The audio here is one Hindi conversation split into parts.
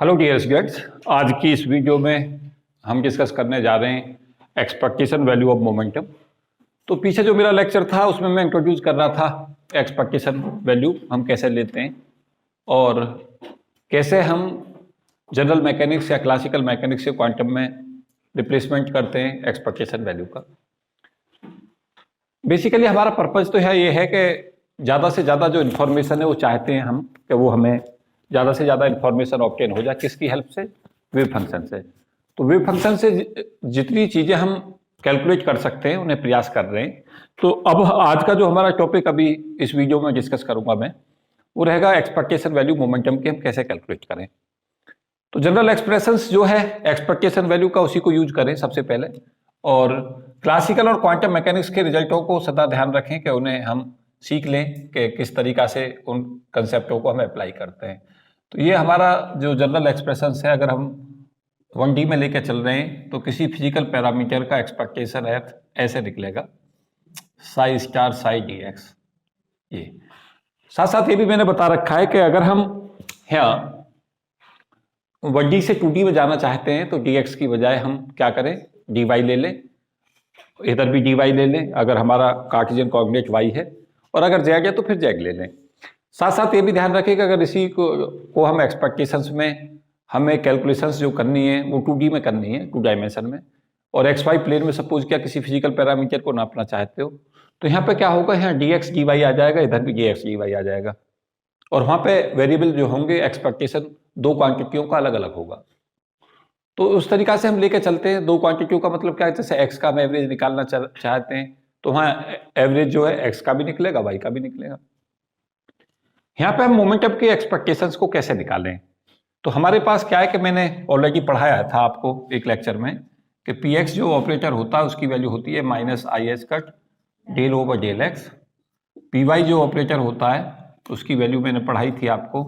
हेलो डियर स्टूडेंट्स, आज की इस वीडियो में हम डिस्कस करने जा रहे हैं एक्सपेक्टेशन वैल्यू ऑफ मोमेंटम। तो पीछे जो मेरा लेक्चर था उसमें मैं इंट्रोड्यूस कर रहा था एक्सपेक्टेशन वैल्यू हम कैसे लेते हैं और कैसे हम जनरल मैकेनिक्स या क्लासिकल मैकेनिक्स से क्वांटम में रिप्लेसमेंट करते हैं एक्सपेक्टेशन वैल्यू का। बेसिकली हमारा पर्पज तो ये है कि ज़्यादा से ज़्यादा जो इन्फॉर्मेशन है वो चाहते हैं हम कि वो हमें ज़्यादा से ज़्यादा इन्फॉर्मेशन ऑब्टेन हो जाए। किसकी हेल्प से? वेव फंक्शन से। तो वेव फंक्शन से जितनी चीज़ें हम कैलकुलेट कर सकते हैं उन्हें प्रयास कर रहे हैं। तो अब आज का जो हमारा टॉपिक अभी इस वीडियो में डिस्कस करूंगा मैं, वो रहेगा एक्सपेक्टेशन वैल्यू मोमेंटम की हम कैसे कैलकुलेट करें। तो जनरल एक्सप्रेशंस जो है एक्सपेक्टेशन वैल्यू का उसी को यूज करें सबसे पहले, और क्लासिकल और क्वांटम मैकेनिक्स के रिजल्टों को सदा ध्यान रखें कि उन्हें हम सीख लें कि किस तरीका से उन कंसेप्टों को हम अप्लाई करते हैं। तो ये हमारा जो जनरल एक्सप्रेशंस है, अगर हम 1D में लेके चल रहे हैं तो किसी फिजिकल पैरामीटर का एक्सपेक्टेशन है ऐसे निकलेगा Sai star psi D X. ये साथ साथ ये भी मैंने बता रखा है कि अगर हम यहाँ 1D से 2D में जाना चाहते हैं तो dx की बजाय हम क्या करें, dy ले लें, इधर भी dy ले लें अगर हमारा कार्टेशियन कोऑर्डिनेट y है, और अगर z है तो फिर z ले लें। साथ साथ ये भी ध्यान रखें कि अगर इसी को हम एक्सपेक्टेशंस में हमें कैलकुलेशंस जो करनी है वो 2D में करनी है, 2 डायमेंशन में, और xy प्लेन में सपोज क्या किसी फिजिकल पैरामीटर को नापना चाहते हो, तो यहाँ पे क्या होगा, यहाँ dx dy आ जाएगा, इधर भी dx dy आ जाएगा, और वहाँ पे वेरिएबल जो होंगे एक्सपेक्टेशन दो क्वांटिटियों का अलग अलग होगा। तो उस तरीका से हम लेके चलते हैं। दो क्वांटिटियों का मतलब क्या है, जैसे x का हम एवरेज निकालना चाहते हैं तो वहाँ एवरेज जो है x का भी निकलेगा, y का भी निकलेगा। यहाँ पे हम मोमेंटम के एक्सपेक्टेशंस को कैसे निकालें, तो हमारे पास क्या है कि मैंने ऑलरेडी पढ़ाया था आपको एक लेक्चर में कि px जो ऑपरेटर होता है उसकी वैल्यू होती है minus I H cut del over del x. py जो ऑपरेटर होता है उसकी वैल्यू मैंने पढ़ाई थी आपको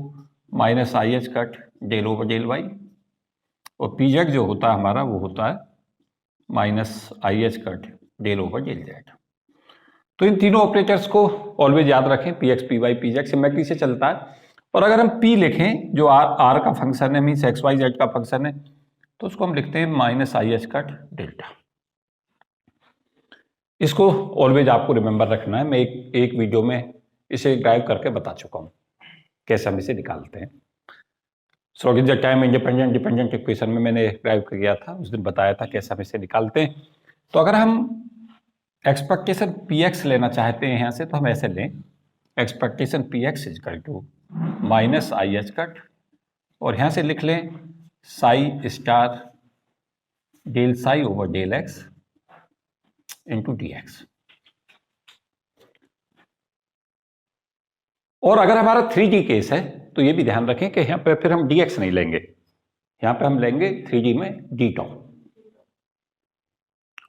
minus I H cut del over del y, और pz जो होता है हमारा वो होता है minus I H cut del over del z. तो इन तीनों ऑपरेटर्स को ऑलवेज याद रखें, px py pz सिमेट्री से चलता है। और अगर हम p लिखें जो r का फंक्शन है, मीन्स एक्स वाई जेड का फंक्शन है, तो उसको हम लिखते हैं minus I H cut delta. इसको ऑलवेज आपको रिमेंबर रखना है। मैं एक वीडियो में इसे ड्राइव करके बता चुका हूं कैसे हम इसे निकालते हैं। Schrodinger time independent dependent equation में मैंने ड्राइव किया था, उस दिन बताया था कैसे हम इसे निकालते हैं। तो अगर हम एक्सपेक्टेशन px लेना चाहते हैं यहाँ से, तो हम ऐसे लें expectation px equal to minus I H cut, और यहाँ से लिख लें psi star del psi over del x into d x. और अगर हमारा 3D केस है तो ये भी ध्यान रखें कि यहाँ पे फिर हम dx नहीं लेंगे, यहाँ पे हम लेंगे 3D में d टॉ।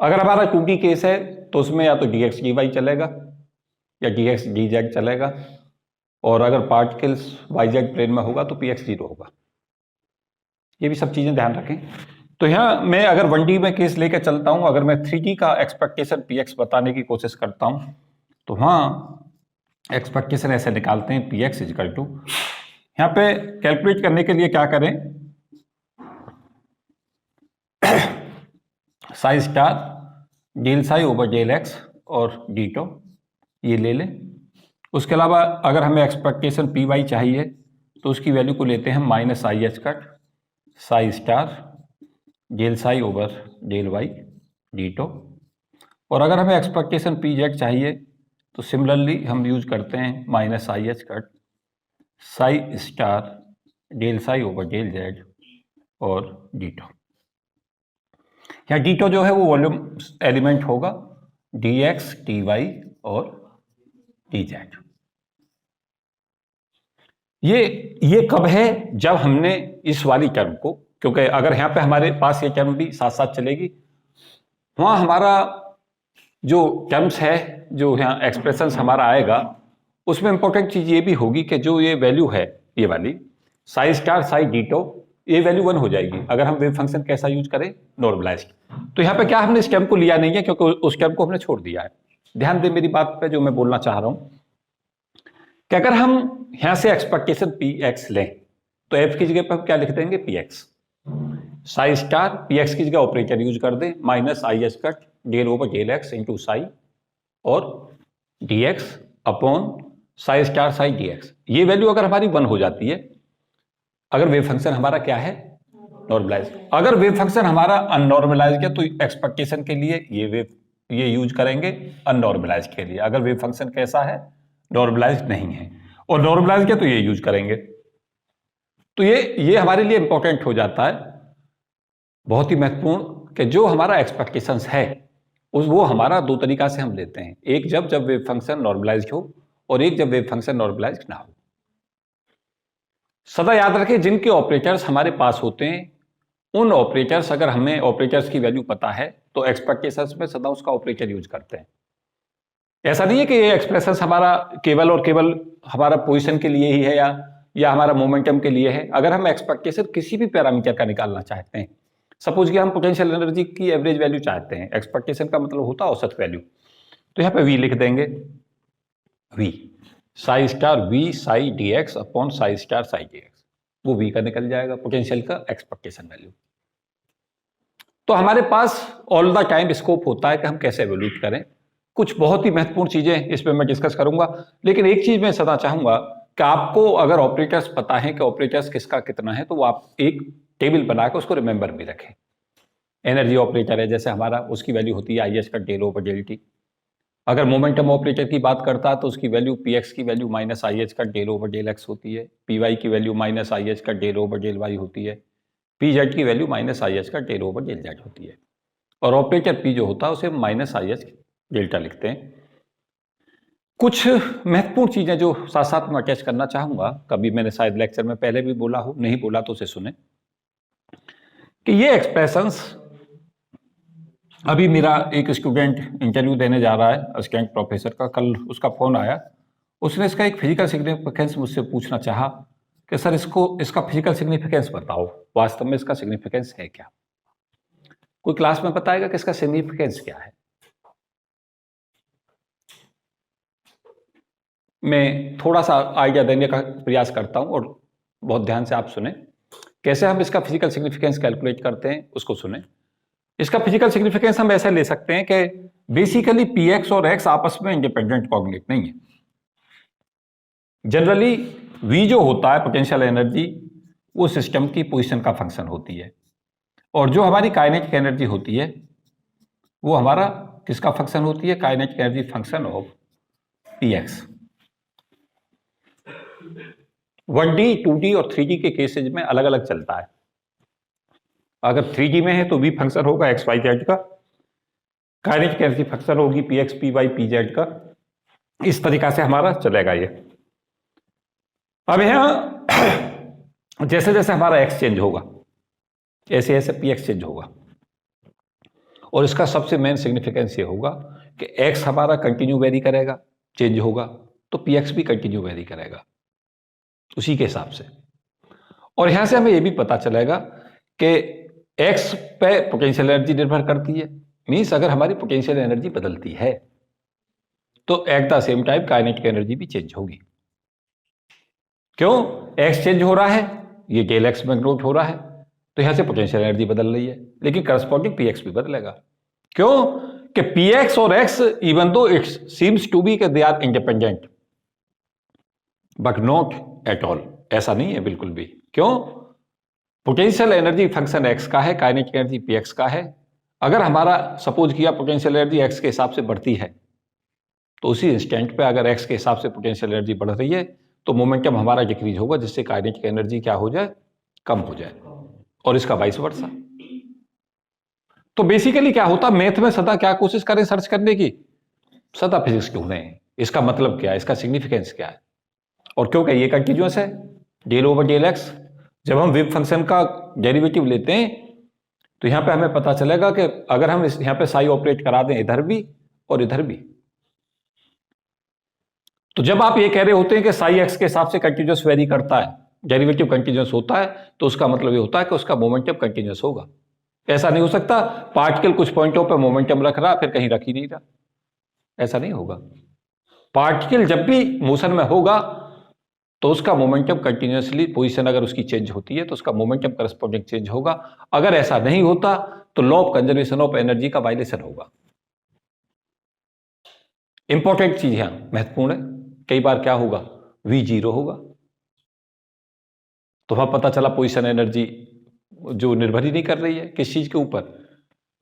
अगर हमारा 2D केस है तो उसमें या तो dx dy चलेगा या dx dz चलेगा, और अगर पार्टिकल्स yz प्लेन में होगा तो px 0 होगा। ये भी सब चीजें ध्यान रखें। तो यहाँ मैं अगर 1D में केस लेकर चलता हूँ, अगर मैं 3D का एक्सपेक्टेशन px बताने की कोशिश करता हूँ, तो वहाँ एक्सपेक्टेशन ऐसे निकालते हैं px इजकल टू, यहाँ पे कैलकुलेट करने के लिए क्या करें, psi star del psi over del x और डी टो ये ले लें। उसके अलावा अगर हमें एक्सपेक्टेशन पी वाई चाहिए तो उसकी वैल्यू को लेते हैं minus I H cut psi star del psi over del y d tau, और अगर हमें एक्सपेक्टेशन पी जेड चाहिए तो सिमिलरली हम यूज करते हैं minus I H cut psi star del psi over del z और डी टो। यहाँ डी टो जो है वो वॉल्यूम एलिमेंट होगा, डी एक्स डी वाई और डी जेड। ये कब है, जब हमने इस वाली टर्म को, क्योंकि अगर यहाँ पे हमारे पास ये टर्म भी साथ साथ चलेगी, वहाँ हमारा जो टर्म्स है, जो यहाँ एक्सप्रेशंस हमारा आएगा, उसमें इंपॉर्टेंट चीज ये भी होगी कि जो ये वैल्यू है ये वाली psi star psi d tau, ये वैल्यू 1 हो जाएगी अगर हम वेव फंक्शन कैसा यूज करें, नॉर्मलाइज्ड। तो यहाँ पे क्या हमने इस टर्म को लिया नहीं है क्योंकि उस टर्म को हमने छोड़ दिया है। ध्यान दें मेरी बात पे जो मैं बोलना चाह रहा हूं कि अगर हम यहाँ से एक्सपेक्टेशन पी एक्स लें तो एफ की जगह पर हम क्या लिख देंगे, P X. Psi star P X की जगह ऑपरेटर यूज कर दें, minus I H cut del over del x into psi और D X upon psi star psi D X. ये वैल्यू अगर हमारी 1 हो जाती है, अगर वेव फंक्शन हमारा क्या है, नॉर्मलाइज। अगर वेव फंक्शन हमारा अननॉर्मलाइज है तो एक्सपेक्टेशन के लिए ये यूज करेंगे, अननॉर्मलाइज के लिए अगर वेव फंक्शन कैसा है, नॉर्मलाइज नहीं है, और नॉर्मलाइज किया तो ये यूज करेंगे। तो ये हमारे लिए इंपॉर्टेंट हो जाता है, बहुत ही महत्वपूर्ण, कि जो हमारा एक्सपेक्टेशंस है वो हमारा दो तरीका से हम लेते हैं, एक जब वेव फंक्शन नॉर्मलाइज हो और एक जब वेव फंक्शन नॉर्मलाइज ना हो। सदा याद रखें, जिनके ऑपरेटर्स हमारे पास होते हैं उन ऑपरेटर्स, अगर हमें ऑपरेटर्स की वैल्यू पता है तो एक्सपेक्टेशंस में सदा उसका ऑपरेटर यूज करते हैं। ऐसा नहीं है कि ये एक्सप्रेशन हमारा केवल और केवल हमारा पोजीशन के लिए ही है या हमारा मोमेंटम के लिए है। अगर हम एक्सपेक्टेशन किसी भी पैरामीटर का निकालना चाहते हैं, सपोज कि हम पोटेंशियल एनर्जी की एवरेज वैल्यू चाहते हैं, एक्सपेक्टेशन का मतलब होता है औसत वैल्यू, तो यहाँ पे वी लिख देंगे, V psi star V psi D X upon psi star psi D X, वो वी का निकल जाएगा पोटेंशियल का एक्सपेक्टेशन वैल्यू। तो हमारे पास ऑल द टाइम स्कोप होता है कि हम कैसे एवोल्यूट करें। कुछ बहुत ही महत्वपूर्ण चीजें इस पर मैं डिस्कस करूंगा, लेकिन एक चीज मैं सदा चाहूंगा कि आपको अगर ऑपरेटर्स पता है कि ऑपरेटर्स किसका कितना है, तो वो आप एक टेबल बनाकर उसको रिमेंबर भी रखें। एनर्जी ऑपरेटर है जैसे हमारा, उसकी वैल्यू होती है आई एच का डेल ओवर डेल टी। अगर मोमेंटम ऑपरेटर की बात करता है तो उसकी वैल्यू पी एक्स की वैल्यू माइनस आई एच का डेल ओवर डेल एक्स होती है, पी वाई की वैल्यू माइनस आई एच का डेल ओवर डेल वाई होती है, पी जेड की वैल्यू माइनस आई एच का डेल ओवर डेल जेड होती है, और ऑपरेटर पी जो होता है उसे माइनस आई एच डेल्टा लिखते हैं। कुछ महत्वपूर्ण चीजें जो साथ साथ में अटैच करना चाहूंगा, कभी मैंने शायद लेक्चर में पहले भी बोला हो, नहीं बोला तो उसे सुने, कि ये एक्सप्रेशंस, अभी मेरा एक स्टूडेंट इंटरव्यू देने जा रहा है असिस्टेंट प्रोफेसर का, कल उसका फोन आया, उसने इसका एक फिजिकल सिग्निफिकेंस मुझसे पूछना चाहा कि सर इसका फिजिकल सिग्निफिकेंस बताओ, वास्तव में इसका सिग्निफिकेंस है क्या। कोई क्लास में बताएगा कि इसका सिग्निफिकेंस क्या है। मैं थोड़ा सा आइडिया देने का प्रयास करता हूं और बहुत ध्यान से आप सुने, कैसे हम इसका फिजिकल सिग्निफिकेंस कैलकुलेट करते हैं उसको सुने। इसका फिजिकल सिग्निफिकेंस हम ऐसे ले सकते हैं कि बेसिकली पी एक्स और एक्स आपस में इंडिपेंडेंट कोऑर्डिनेट नहीं है। जनरली वी जो होता है पोटेंशियल एनर्जी, वो सिस्टम की पोजीशन का फंक्शन होती है, और जो हमारी काइनेटिक एनर्जी होती है वो हमारा किसका फंक्शन होती है, kinetic energy function of P x. 1D 2D और 3D के केसेज में अलग अलग चलता है। अगर 3D में है तो v फंक्शन होगा एक्स वाई जेड का, काइनेटिक एनर्जी फंक्शन होगी P X P Y P Z का। इस तरीका से हमारा चलेगा ये। अब यहां जैसे जैसे हमारा एक्स चेंज होगा, ऐसे ऐसे पी एक्स चेंज होगा, और इसका सबसे मेन सिग्निफिकेंस ये होगा कि एक्स हमारा कंटिन्यू वेरी करेगा, चेंज होगा, तो पी एक्स भी कंटिन्यू वेरी करेगा उसी के हिसाब से। और यहां से हमें यह भी पता चलेगा कि एक्स पे पोटेंशियल एनर्जी निर्भर करती है, मींस अगर हमारी पोटेंशियल एनर्जी बदलती है तो at the same time kinetic energy भी चेंज होगी। क्यों? एक्स चेंज हो रहा है, ये डेल एक्स में ग्रोथ हो रहा है, तो यहां से पोटेंशियल एनर्जी बदल रही है, लेकिन करस्पॉन्डिंग पी एक्स भी बदलेगा। क्यों? कि पी एक्स और X even though it seems to be they are independent but not at all, ऐसा नहीं है बिल्कुल भी। क्यों? पोटेंशियल एनर्जी फंक्शन एक्स का है, काइनेटिक एनर्जी पी एक्स का है। अगर हमारा सपोज किया पोटेंशियल एनर्जी एक्स के हिसाब से बढ़ती है, तो उसी इंस्टेंट पे अगर एक्स के हिसाब से पोटेंशियल एनर्जी बढ़ रही है तो मोमेंटम हमारा डिक्रीज होगा, जिससे काइनेटिक एनर्जी क्या हो जाए, कम हो जाए, और इसका वाइस वर्सा। तो बेसिकली क्या होता, मैथ में सदा क्या कोशिश करें सर्च करने की, सदा फिजिक्स ढूंढे हैं, इसका मतलब क्या है, इसका सिग्निफिकेंस क्या है। और क्योंकि ये कंटिन्यूअस है, डेल ओवर डेल एक्स, जब हम वेव फंक्शन का डेरिवेटिव लेते हैं तो यहां पे हमें पता चलेगा कि अगर हम यहां पे साई ऑपरेट करा दें इधर भी और इधर भी, तो जब आप ये कह रहे होते हैं कि साई एक्स के हिसाब से कंटिन्यूअस वेरी करता है, डेरिवेटिव कंटिन्यूअस होता है, तो उसका मतलब ये होता है कि उसका मोमेंटम कंटिन्यूअस होगा। ऐसा नहीं हो सकता पार्टिकल कुछ पॉइंटों पे मोमेंटम रख रहा फिर कहीं रख ही नहीं रहा, ऐसा नहीं होगा। पार्टिकल जब भी मोशन में होगा तो उसका मोमेंटम कंटिन्यूसली पोजीशन अगर उसकी चेंज होती है तो उसका मोमेंटम करस्पॉन्डिंग चेंज होगा। अगर ऐसा नहीं होता तो law of conservation of energy का वायलेशन होगा। इंपॉर्टेंट चीज यहां महत्वपूर्ण है। कई बार क्या होगा, V 0 होगा, तो वहां पता चला पोजीशन एनर्जी जो निर्भर ही नहीं कर रही है किस चीज के ऊपर,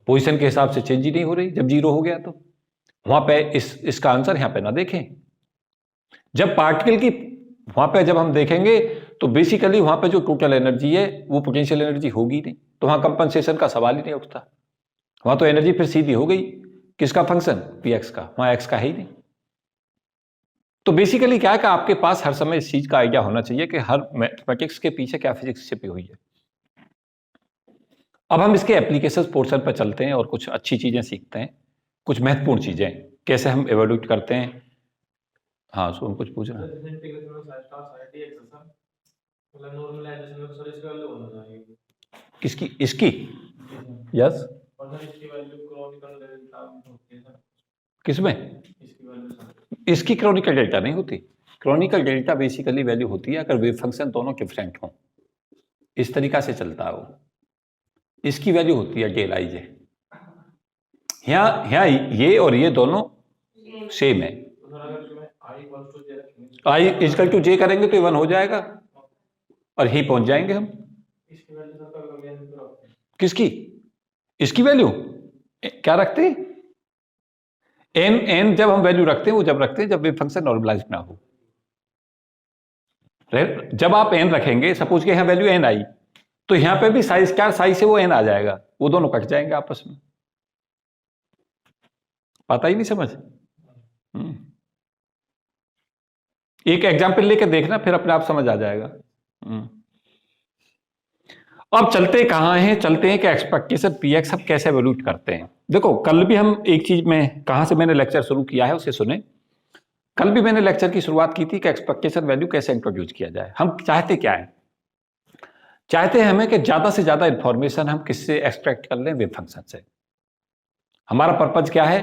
पोजीशन के हिसाब से चेंज ही नहीं हो रही जब 0 हो गया। तो वहां पे इसका आंसर यहां पे ना देखें। जब पार्टिकल की वहां पे जब हम देखेंगे तो बेसिकली वहां पे जो टोटल एनर्जी है वो पोटेंशियल एनर्जी होगी नहीं, तो वहां कंपनसेशन का सवाल ही नहीं उठता। वहां तो एनर्जी फिर सीधी हो गई किसका फंक्शन, Px का, वहां x का है ही नहीं। तो बेसिकली क्या है कि आपके पास हर समय इस चीज का आइडिया होना चाहिए कि हर मैथमेटिक्स के पीछे क्या फिजिक्स छिपी हुई है। अब हम इसके एप्लीकेशंस पोर्शन पर चलते हैं और कुछ अच्छी चीजें सीखते हैं, कुछ महत्वपूर्ण चीजें कैसे हम एवोल्यूट करते हैं। हाँ सुन कुछ पूछ रहा है। किसकी, इसकी? यस, किसमें? इसकी क्रॉनिकल डेल्टा नहीं होती। क्रॉनिकल डेल्टा बेसिकली वैल्यू होती है अगर वेव फंक्शन दोनों डिफरेंट हों, इस तरीका से चलता है वो। इसकी वैल्यू होती है डेल आई जे। यहाँ ये और ये दोनों सेम है। आई इक्वल टू जे करेंगे तो 1 हो जाएगा और यही पहुंच जाएंगे हम। किसकी? इसकी वैल्यू क्या रखते हैं? एन जब हम वैल्यू रखते हैं वो जब रखते हैं जब वेव फंक्शन नॉर्मलाइज ना हो। जब आप एन रखेंगे, सपोज के यहां वैल्यू एन आई, तो यहां पे भी साइज क्या साइज से वो एन आ जाएगा, वो दोनों कट जाएंगे आपस में। पता ही नहीं समझ। एक एग्जाम्पल लेके देखना फिर अपने आप समझ आ जाएगा। अब चलते कहां हैं, चलते हैं कि एक्सपेक्टेशन Px हम कैसे एवोल्यूट करते हैं। देखो कल भी हम एक चीज में कहां से मैंने लेक्चर शुरू किया है उसे सुने। कल भी मैंने लेक्चर की शुरुआत की थी कि एक्सपेक्टेशन वैल्यू कैसे इंट्रोड्यूस किया जाए। हम चाहते क्या है, चाहते हैं हमें कि ज्यादा से ज्यादा इंफॉर्मेशन हम किससे एक्सट्रैक्ट कर लें, वेव फंक्शन से। हमारा पर्पज क्या है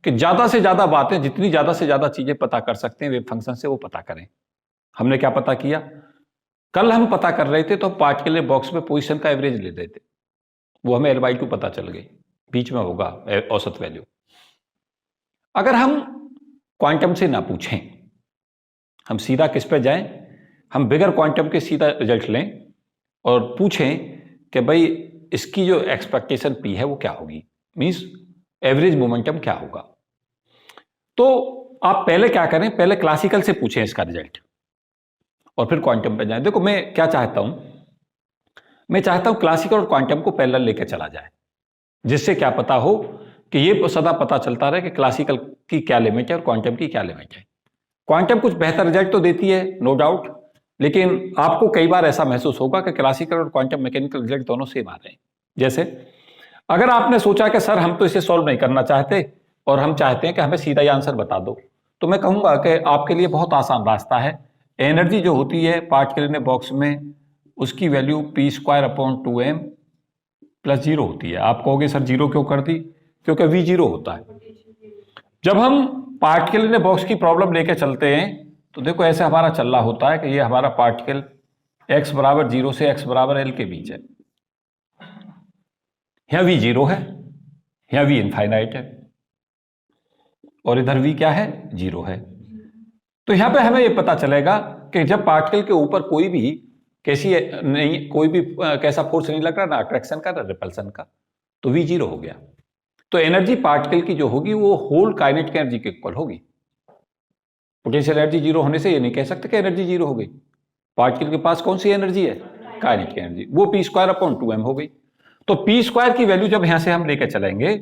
कि ज्यादा से ज्यादा बातें, जितनी ज्यादा से ज्यादा चीजें पता कर सकते हैं वेव फंक्शन से वो पता करें। हमने क्या पता किया, कल हम पता कर रहे थे तो पार्टिकल बॉक्स में पोजीशन का एवरेज ले रहे थे, वो हमें L/2 पता चल गई, बीच में होगा औसत वैल्यू। अगर हम क्वांटम से ना पूछें, हम सीधा किस पे जाएं, हम बिगर क्वांटम के सीधा रिजल्ट लें और पूछें कि भाई इसकी जो एक्सपेक्टेशन P है वो क्या होगी, मींस एवरेज मोमेंटम क्या होगा। तो आप पहले क्या करें, पहले क्लासिकल से पूछें इसका रिजल्ट और फिर क्वांटम पे जाएं। देखो मैं क्या चाहता हूं, मैं चाहता हूं क्लासिकल और क्वांटम को पैरेलल लेकर चला जाए, जिससे क्या पता हो कि ये सदा पता चलता रहे कि क्लासिकल की क्या लिमिट है और क्वांटम की क्या लिमिट है। क्वांटम कुछ बेहतर रिजल्ट तो देती है नो डाउट, लेकिन आपको कई बार ऐसा महसूस होगा कि क्लासिकल और क्वांटम मैकेनिकल रिजल्ट दोनों सेम आ रहे हैं। जैसे अगर आपने सोचा कि सर हम तो इसे सॉल्व नहीं करना चाहते और हम चाहते हैं कि हमें सीधा ही आंसर बता दो, तो मैं कहूंगा कि आपके लिए बहुत आसान रास्ता है। एनर्जी जो होती है पार्टिकल इन बॉक्स में, उसकी वैल्यू p²/2m + 0 होती है। आप कहोगे सर 0 क्यों कर दी, क्योंकि V 0 होता है। जब हम पार्टिकल इन बॉक्स की प्रॉब्लम लेके चलते हैं तो देखो ऐसे हमारा चल रहा होता है कि ये हमारा पार्टिकल x = 0 से x = L के बीच है। यहाँ V 0 है, यहाँ V इनफाइनाइट है और इधर V क्या है, 0 है। तो यहां पे हमें ये पता चलेगा कि जब पार्टिकल के ऊपर कोई भी कैसा फोर्स नहीं लग रहा, ना अट्रैक्शन का ना रिपल्सन का, तो V 0 हो गया। तो एनर्जी पार्टिकल की जो होगी वो होल काइनेटिक एनर्जी के इक्वल होगी। पोटेंशियल एनर्जी 0 होने से ये नहीं कह सकते कि एनर्जी 0 हो गई। पार्टिकल के पास कौन सी एनर्जी है, काइनेटिक एनर्जी, वो p²/2m हो गई। तो p² की वैल्यू जब यहां से हम लेकर चलेंगे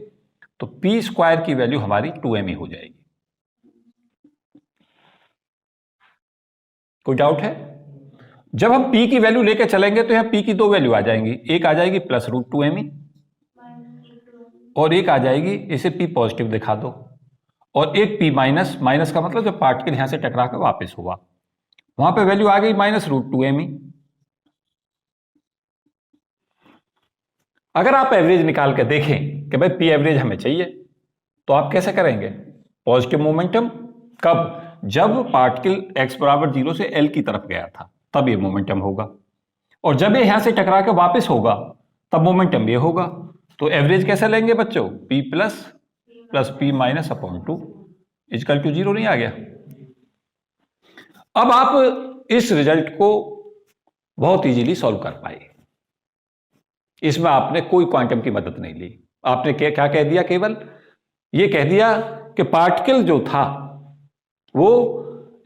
तो p² की वैल्यू हमारी 2m ही हो जाएगी। कोई डाउट है? जब हम p की वैल्यू लेकर चलेंगे तो यहां p की दो वैल्यू आ जाएंगी, एक आ जाएगी +√2m और एक आ जाएगी, इसे p पॉजिटिव दिखा दो, और एक p माइनस का मतलब जब पार्टिकल यहां से टकरा कर वापस हुआ, वहां पे वैल्यू आ गई -√2m। अगर आप एवरेज निकाल के देखें कि भाई p एवरेज हमें चाहिए, तो आप कैसे करेंगे, पॉजिटिव मोमेंटम कब, जब पार्टिकल x बराबर 0 से l की तरफ गया था तब ये मोमेंटम होगा, और जब ये यहां से टकरा के वापस होगा तब मोमेंटम ये होगा। तो एवरेज कैसे लेंगे बच्चों? p plus p minus upon 2 equal to 0 नहीं आ गया? अब आप इस रिजल्ट को बहुत इजीली सॉल्व कर पाए। इसमें आपने कोई क्वांटम की मदद नहीं ली। आपने क्या कह दिया? केवल ये कह दिया कि पार्टिकल जो था वो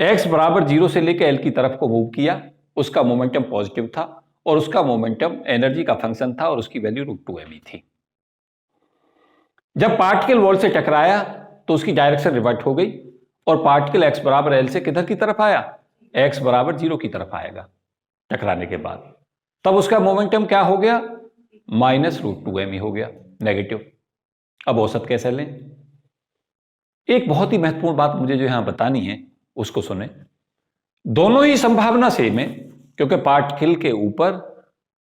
x बराबर 0 से लेकर l की तरफ को मूव किया, उसका मोमेंटम पॉजिटिव था और उसका मोमेंटम एनर्जी का फंक्शन था और उसकी वैल्यू √2m थी। जब पार्टिकल वॉल से टकराया तो उसकी डायरेक्शन रिवर्ट हो गई और पार्टिकल x बराबर l से किधर की तरफ आया? x बराबर 0 की तरफ आएगा टकराने के बाद। तब उसका मोमेंटम क्या हो गया? माइनस √2m ही हो गया, नेगेटिव। अब औसत कैसे लें? एक बहुत ही महत्वपूर्ण बात मुझे जो यहां बतानी है उसको सुने। दोनों ही संभावना सेम है, क्योंकि पार्टिकल के ऊपर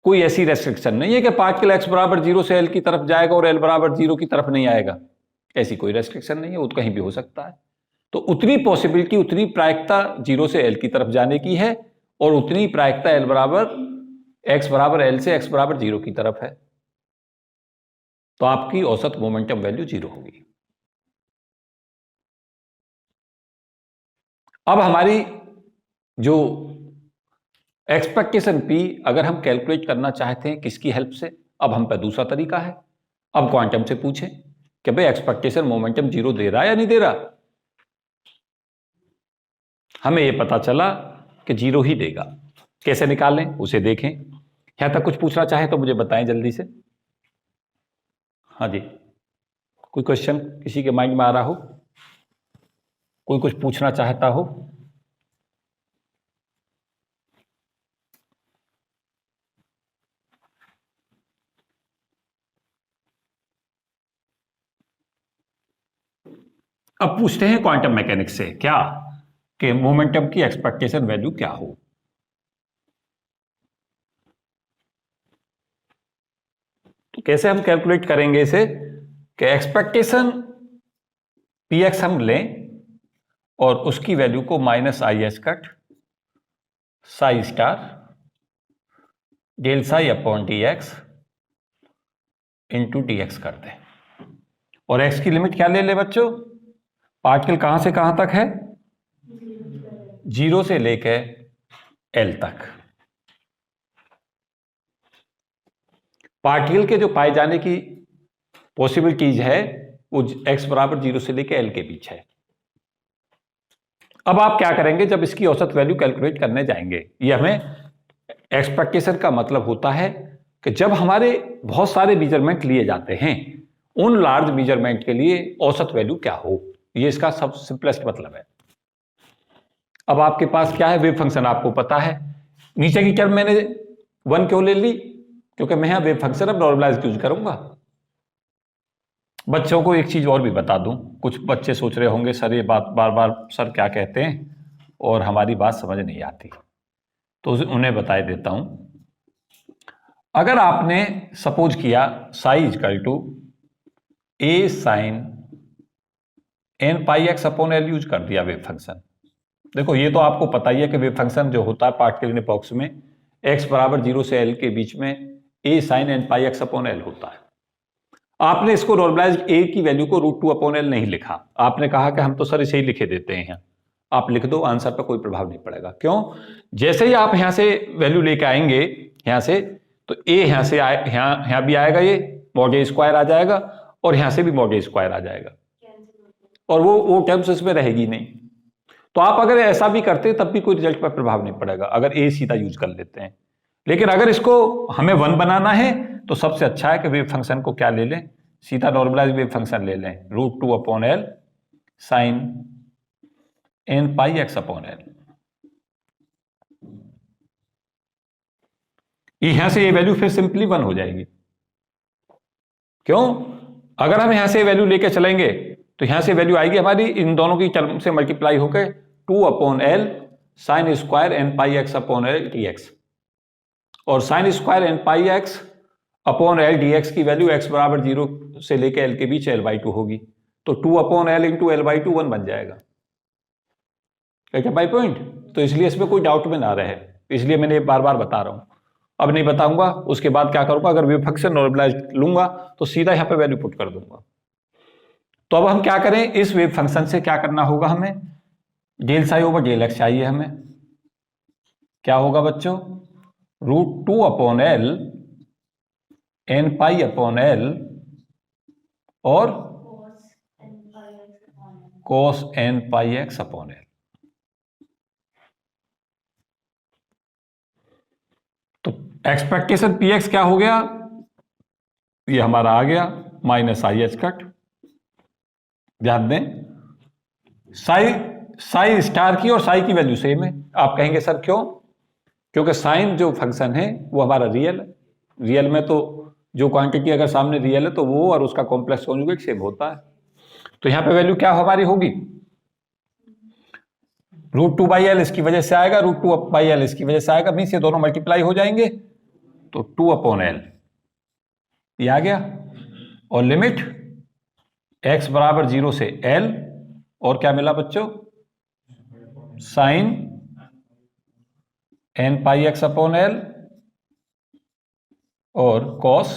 कोई ऐसी रेस्ट्रिक्शन नहीं है कि पार्टिकल x बराबर 0 से l की तरफ जाएगा और l बराबर 0 की तरफ नहीं आएगा। ऐसी कोई रेस्ट्रिक्शन नहीं है, वो तो कहीं भी हो सकता है। तो उतनी पॉसिबिलिटी, उतनी प्रायिकता 0 से l की तरफ जाने की है और उतनी प्रायिकता x बराबर l से x बराबर 0 की तरफ है। तो आपकी औसत मोमेंटम वैल्यू 0 होगी। अब हमारी जो एक्सपेक्टेशन P अगर हम कैलकुलेट करना चाहते हैं किसकी हेल्प से, अब हम पे दूसरा तरीका है। अब क्वांटम से पूछें कि भाई एक्सपेक्टेशन मोमेंटम 0 दे रहा है या नहीं दे रहा। हमें यह पता चला कि 0 ही देगा। कैसे निकालें उसे देखें। यहां तक कुछ पूछना चाहे तो मुझे बताएं जल्दी से। हाँ जी, कोई क्वेश्चन किसी के माइंड में आ रहा हो, कोई कुछ पूछना चाहता हो? अब पूछते हैं क्वांटम मैकेनिक्स से क्या कि मोमेंटम की एक्सपेक्टेशन वैल्यू क्या हो। तो कैसे हम कैलकुलेट करेंगे इसे कि एक्सपेक्टेशन px हम लें और उसकी वैल्यू को minus IS cut psi star del psi upon dx into dx कर दें। और x की लिमिट क्या ले ले बच्चों? पार्टिकल कहां से कहां तक है? 0 से लेकर l तक। पार्टिकल के जो पाए जाने की पॉसिबिलिटीज है वो x बराबर 0 से लेकर l के बीच है। अब आप क्या करेंगे जब इसकी औसत वैल्यू कैलकुलेट करने जाएंगे? ये हमें एक्सपेक्टेशन का मतलब होता है कि जब हमारे बहुत सारे मेजरमेंट लिए जाते हैं, उन लार्ज मेजरमेंट के लिए औसत वैल्यू क्या हो, ये इसका सब सिंपलेस्ट मतलब है। अब आपके पास क्या है? वेव फंक्शन आपको पता है। नीचे की टर्म मैंने 1 क्यों ले ली? क्योंकि मैं यहां वेव फंक्शन अब नॉर्मलाइज यूज करूंगा। बच्चों को एक चीज और भी बता दूं, कुछ बच्चे सोच रहे होंगे सर ये बात बार बार सर क्या कहते हैं और हमारी बात समझ नहीं आती, तो उन्हें बता देता हूं। अगर आपने सपोज किया psi equal to a sine n pi X upon l use कर दिया वेव फंक्शन। देखो ये तो आपको पता ही है कि वेव फंक्शन जो होता है पार्टिकल इन बॉक्स में x बराबर 0 से l के बीच में a sine n pi X upon l होता है। आपने इसको नॉर्मलाइज a की वैल्यू को √2 अपॉन l नहीं लिखा। आपने कहा कि हम तो सर इसे ही लिखे देते हैं। आप लिख दो, आंसर पर कोई प्रभाव नहीं पड़ेगा। क्यों? जैसे ही आप यहां से वैल्यू लेके आएंगे यहां से, तो a यहां से यहां भी आएगा, ये मॉड a स्क्वायर आ जाएगा और यहां से भी मॉड a स्क्वायर आ जाएगा और वो टर्म्स इसमें रहेगी नहीं। तो आप अगर ऐसा भी करते तब भी कोई रिजल्ट पर प्रभाव नहीं पड़ेगा अगर a सीधा यूज कर लेते हैं। लेकिन अगर इसको हमें 1 बनाना है तो सबसे अच्छा है कि वेव फंक्शन को क्या ले लें, सीधा नॉर्मलाइज वेव फंक्शन ले लें, √2 upon l sign n pi X upon l। यहां से ये वैल्यू फिर सिंपली 1 हो जाएगी। क्यों? अगर हम यहां से वैल्यू लेके चलेंगे तो यहां से वैल्यू आएगी हमारी इन दोनों की टर्म से मल्टीप्लाई होकर 2 upon l sine square n pi X upon l dx, और sine square n pi X upon l dx की वैल्यू x बराबर 0 से लेकर l के बीच l/2 होगी। तो 2 अपॉन l इंटू l/2 1 बन जाएगा। क्या बाई पॉइंट? तो इसलिए इसमें कोई डाउट में ना रहे, इसलिए मैंने बार बार बता रहा हूं। अब नहीं बताऊंगा, उसके बाद क्या करूंगा, अगर वेव फंक्शन नॉर्मलाइज लूंगा तो सीधा यहां पे वैल्यू पुट कर दूंगा। तो अब हम क्या करें, इस वेव फंक्शन से क्या करना होगा, हमें del psi over del X चाहिए हमें। क्या होगा बच्चों, √2/L n pi upon L और cos n pi x upon L। तो एक्सपेक्टेशन px क्या हो गया, ये हमारा आ गया माइनस आई एच कट। ध्यान दें, साई स्टार की और साई की वैल्यू सेम है। आप कहेंगे सर क्यों? क्योंकि साइन जो फंक्शन है वो हमारा रियल है। रियल में तो जो क्वांटिटी अगर सामने रियल है तो वो और उसका कॉम्प्लेक्स कॉन्जुगेट सेम होता है। तो यहां पे वैल्यू क्या हमारी होगी, √2/L इसकी वजह से आएगा, √2/L इसकी वजह से आएगा, मीन्स ये दोनों मल्टीप्लाई हो जाएंगे, तो 2/L ये आ गया। और लिमिट x बराबर 0 से L, और क्या मिला बच्चों, sign n pi x upon L और cos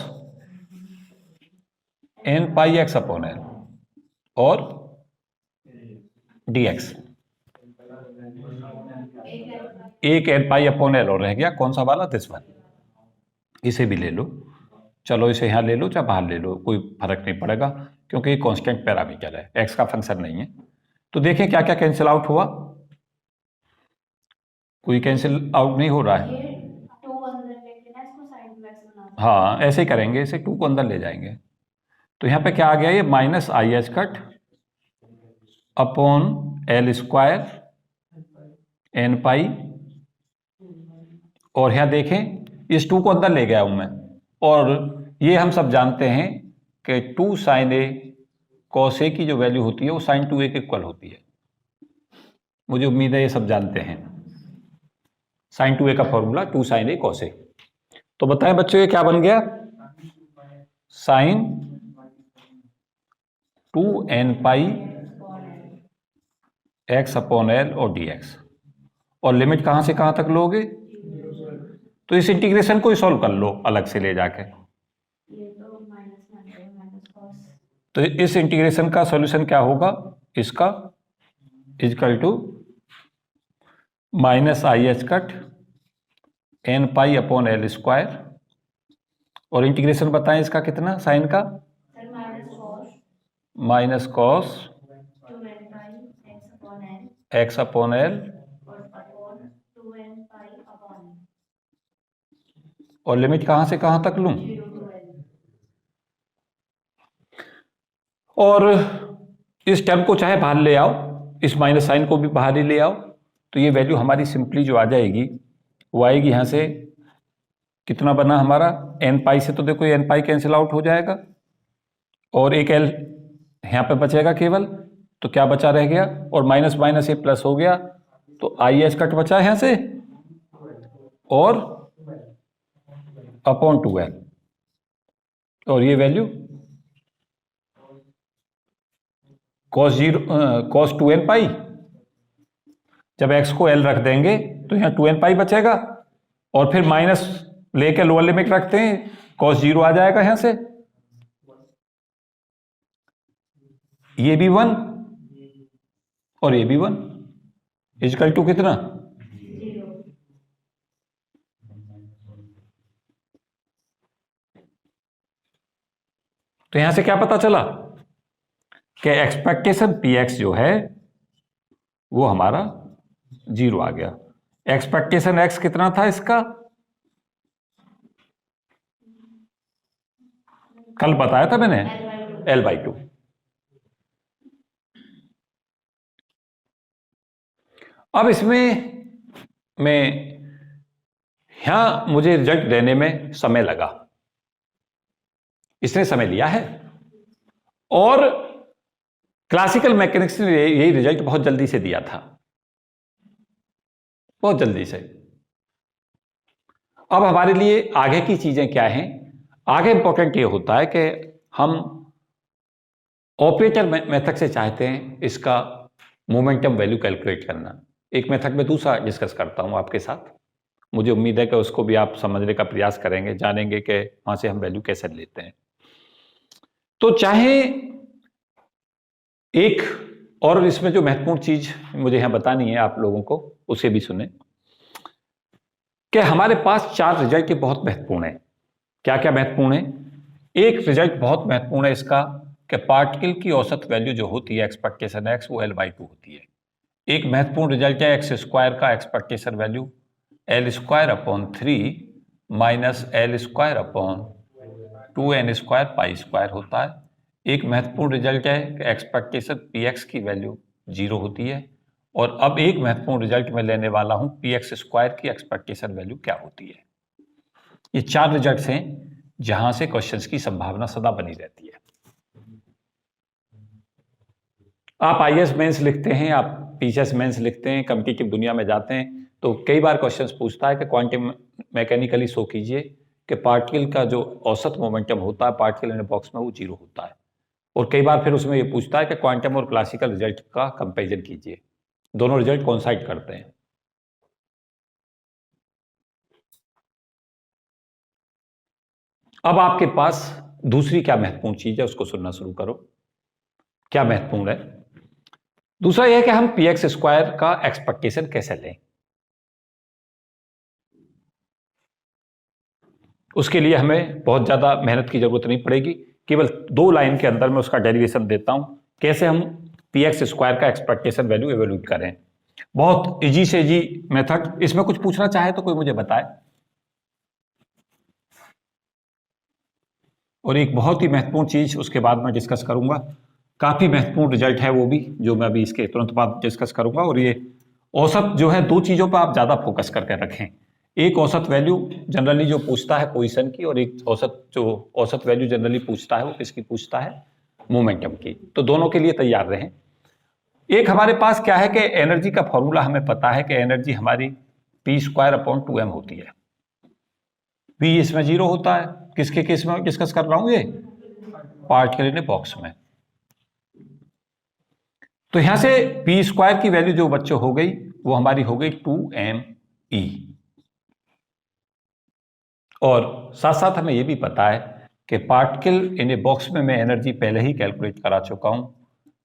n pi x upon L और dx। एक n पाई अपॉन L और रह गया, कौन सा वाला, दिस वन। इसे भी ले लो, चलो इसे यहां ले लो चाहे बाहर ले लो, कोई फर्क नहीं पड़ेगा, क्योंकि ये कांस्टेंट पैरामीटर है, x का फंक्शन नहीं है। तो देखें क्या क्या कैंसिल आउट हुआ, कोई कैंसिल आउट नहीं हो रहा है। हाँ ऐसे ही करेंगे, इसे 2 को अंदर ले जाएंगे। तो यहां पे क्या आ गया, ये minus I H cut upon L square n पाई, और यहां देखें इस 2 को अंदर ले गया हूं मैं, और ये हम सब जानते हैं कि 2 साइन ए कॉस ए की जो वैल्यू होती है वो साइन 2a के इक्वल होती है। मुझे उम्मीद है ये सब जानते हैं, साइन 2a का formula 2 sign A cos A. तो बताएं बच्चों ये क्या बन गया, साइन 2n पाई x अपॉन L और dx, और लिमिट कहां से कहां तक लोगे, तो इस इंटीग्रेशन को ही सॉल्व कर लो अलग से ले जाके। तो इस इंटीग्रेशन का सॉल्यूशन क्या होगा, इसका equal to minus I H cut n pi upon L square, और इंटीग्रेशन बताएं इसका कितना, साइन का minus cos x upon L और लिमिट कहां से कहां तक लूं, और इस टर्म को चाहे बाहर ले आओ, इस माइनस साइन को भी बाहर ही ले आओ, तो ये वैल्यू हमारी सिंपली जो आ जाएगी वो आएगी यहां से, कितना बना हमारा, n पाई से तो देखो ये n पाई कैंसिल आउट हो जाएगा, और एक L यहां पे बचेगा केवल, तो क्या बचा रह गया, और माइनस माइनस ये प्लस हो गया, तो आई एच कट बचा यहां से, और अपॉन 2L, और ये वैल्यू cos 2n पाई, जब x को L रख देंगे तो यहाँ 2n पाई बचेगा, और फिर माइनस लेके लोअर लिमिट रखते हैं, cos 0 आ जाएगा यहां से, ये भी 1 और ये भी 1, इक्वल टू कितना, 0। तो यहां से क्या पता चला कि एक्सपेक्टेशन px जो है वो हमारा 0 आ गया। एक्सपेक्टेशन x कितना था इसका, कल बताया था मैंने, L/2। अब इसमें मैं यहां मुझे रिजल्ट देने में समय लगा, इसने समय लिया है, और क्लासिकल मैकेनिक्स ने यही रिजल्ट बहुत जल्दी से दिया था, बहुत जल्दी से। अब हमारे लिए आगे की चीजें क्या हैं, आगे इंपॉर्टेंट ये होता है कि हम ऑपरेटर मेथड से चाहते हैं इसका मोमेंटम वैल्यू कैलकुलेट करना। एक मेथड में दूसरा डिस्कस करता हूं आपके साथ। मुझे उम्मीद है कि उसको भी आप समझने का प्रयास करेंगे, जानेंगे कि वहां से हम वैल्यू कैसे लेते हैं। तो चाहे एक और इसमें जो महत्वपूर्ण चीज मुझे यहां बतानी है आप लोगों को, उसे भी सुने कि हमारे पास 4 रिजल्ट बहुत महत्वपूर्ण है। क्या क्या महत्वपूर्ण है? एक रिजल्ट बहुत महत्वपूर्ण है इसका कि पार्टिकल की औसत वैल्यू जो होती है एक्सपेक्टेशन एक्स, वो L/2 होती है। एक महत्वपूर्ण रिजल्ट है एक्स स्क्वायर का expectation value L² / 3 minus L² / 2n² π² होता है। एक महत्वपूर्ण रिजल्ट है कि एक्सपेक्टेशन Px की वैल्यू 0 होती है। और अब एक महत्वपूर्ण रिजल्ट मैं लेने वाला हूं, Px² की एक्सपेक्टेशन वैल्यू क्या होती है। ये 4 रिजल्ट्स हैं जहां से क्वेश्चंस की संभावना सदा बनी रहती है। आप आईएएस मेंस लिखते हैं, आप पीसीएस मेंस लिखते हैं, कॉम्पिटिटिव दुनिया में जाते हैं, तो कई बार क्वेश्चंस पूछता है कि क्वांटम मैकेनिकली शो कीजिए कि पार्टिकल का जो औसत मोमेंटम होता है पार्टिकल इन बॉक्स में वो 0 होता है। और कई बार फिर उसमें ये पूछता है कि क्वांटम और क्लासिकल रिजल्ट का कंपेरिजन कीजिए, दोनों रिजल्ट कोइंसाइड करते हैं। अब आपके पास दूसरी क्या महत्वपूर्ण चीज है, उसको सुनना शुरू करो। क्या महत्वपूर्ण है? दूसरा यह है कि हम Px² का एक्सपेक्टेशन कैसे लें। उसके लिए हमें बहुत ज्यादा मेहनत की जरूरत नहीं पड़ेगी, केवल 2 लाइन के अंदर मैं उसका डेरिवेशन देता हूं, कैसे हम Px² का एक्सपेक्टेशन वैल्यू इवेल्यूट करें। बहुत इजी से इजी मेथड। इसमें कुछ पूछना चाहे तो कोई मुझे बताए। और एक बहुत ही महत्वपूर्ण चीज उसके बाद मैं डिस्कस करूंगा, काफी महत्वपूर्ण रिजल्ट है वो भी, जो मैं अभी इसके तुरंत बाद डिस्कस करूंगा। और ये औसत जो है, 2 चीजों पर आप ज्यादा फोकस करके रखें। एक औसत वैल्यू जनरली जो पूछता है पोजीशन की, और एक औसत वैल्यू जनरली पूछता है वो किसकी पूछता है, मोमेंटम की। तो दोनों के लिए तैयार रहें। एक हमारे पास क्या है कि एनर्जी का फॉर्मूला हमें पता है कि एनर्जी हमारी P² / 2m होती है। P इसमें 0 होता है। किसके केस में डिस्कस कर रहा हूं, ये पार्टिकल इन बॉक्स में। तो यहां से P² की वैल्यू जो बच्चों हो गई, वो हमारी हो गई 2me। और साथ साथ हमें यह भी पता है कि पार्टिकल इन ए बॉक्स में मैं एनर्जी पहले ही कैलकुलेट करा चुका हूं,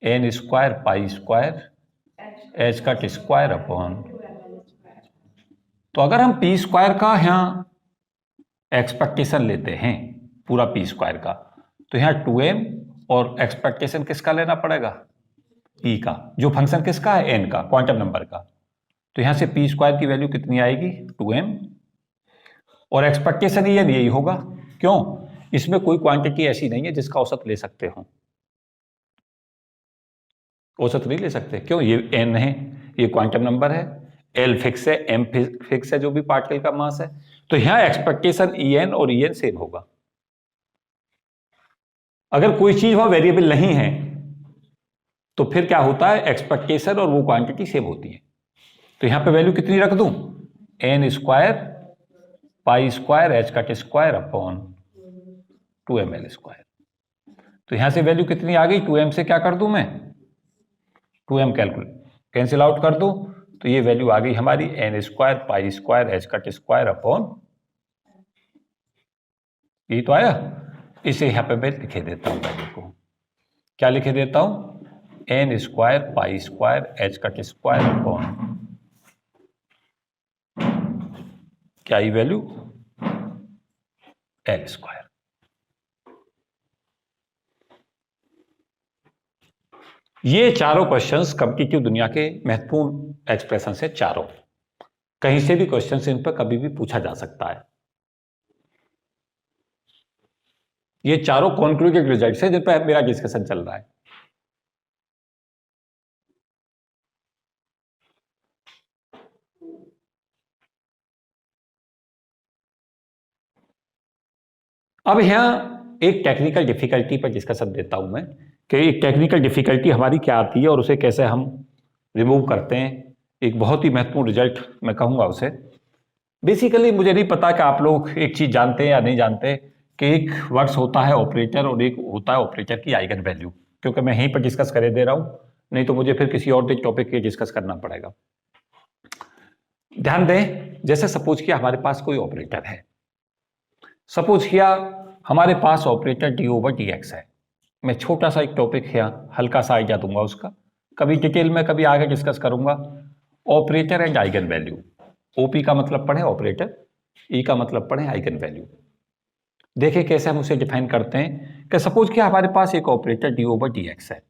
n² π² h²/। तो अगर हम P² का यहां एक्सपेक्टेशन लेते हैं, पूरा P² का, तो यहां 2m, और एक्सपेक्टेशन किसका लेना पड़ेगा, E का, जो फंक्शन किसका है, n का, क्वांटम नंबर का। तो यहां से P² की वैल्यू कितनी आएगी, 2m, और एक्सपेक्टेशन ये यही होगा। क्यों? इसमें कोई क्वांटिटी ऐसी नहीं है जिसका औसत ले सकते हो। औसत नहीं ले सकते। क्यों? ये n है, ये क्वांटम नंबर है, l फिक्स है, m फिक्स है, जो भी पार्टिकल का मास है। तो यहां एक्सपेक्टेशन En और En सेम होगा। अगर कोई चीज वहां वेरिएबल नहीं है तो फिर क्या होता है, एक्सपेक्टेशन और वो क्वांटिटी सेम होती है। तो यहां पे वैल्यू कितनी रख दूं, n² π² h² / 2ml²। तो यहां से वैल्यू कितनी आ गई, 2m से क्या कर दूं मैं, 2m कैंसिल आउट कर दूं, तो ये वैल्यू आ गई हमारी n² π² h²। ये तो आया। इसे यहां पे मैं लिखे देता हूं वैल्यू को। क्या लिखे देता हूं, n² π² h²। क्या ये वैल्यू, l²। ये चारों क्वेश्चंस कॉम्पिटिटिव दुनिया के महत्वपूर्ण एक्सप्रेशन से चारों, कहीं से भी क्वेश्चंस इन पर कभी भी पूछा जा सकता है। ये चारों कॉन्क्लूडेड रिजल्ट्स हैं जिन पर मेरा डिस्कशन चल रहा है। अब यहां एक टेक्निकल डिफिकल्टी पर डिस्कशन देता हूं मैं, कि एक टेक्निकल डिफिकल्टी हमारी क्या आती है और उसे कैसे हम रिमूव करते हैं। एक बहुत ही महत्वपूर्ण रिजल्ट मैं कहूंगा उसे। बेसिकली मुझे नहीं पता कि आप लोग एक चीज जानते हैं या नहीं जानते कि एक वर्ड्स होता है ऑपरेटर, और एक होता है ऑपरेटर की आइगन वैल्यू। क्योंकि मैं यहीं पर डिस्कस करे दे रहा हूं, नहीं तो मुझे फिर किसी और टॉपिक पे डिस्कस करना पड़ेगा। ध्यान दें, जैसे सपोज किया हमारे पास कोई ऑपरेटर है, सपोज किया हमारे पास operator D over D X है। मैं छोटा सा एक टॉपिक है, हल्का सा आइडिया दूंगा उसका, कभी डिटेल में कभी आगे डिस्कस करूंगा। Operator and eigen value, OP का मतलब पढ़े ऑपरेटर, ई का मतलब पढ़े आइगन वैल्यू। देखिए कैसे हम उसे डिफाइन करते हैं कि सपोज किया हमारे पास एक operator D over D X है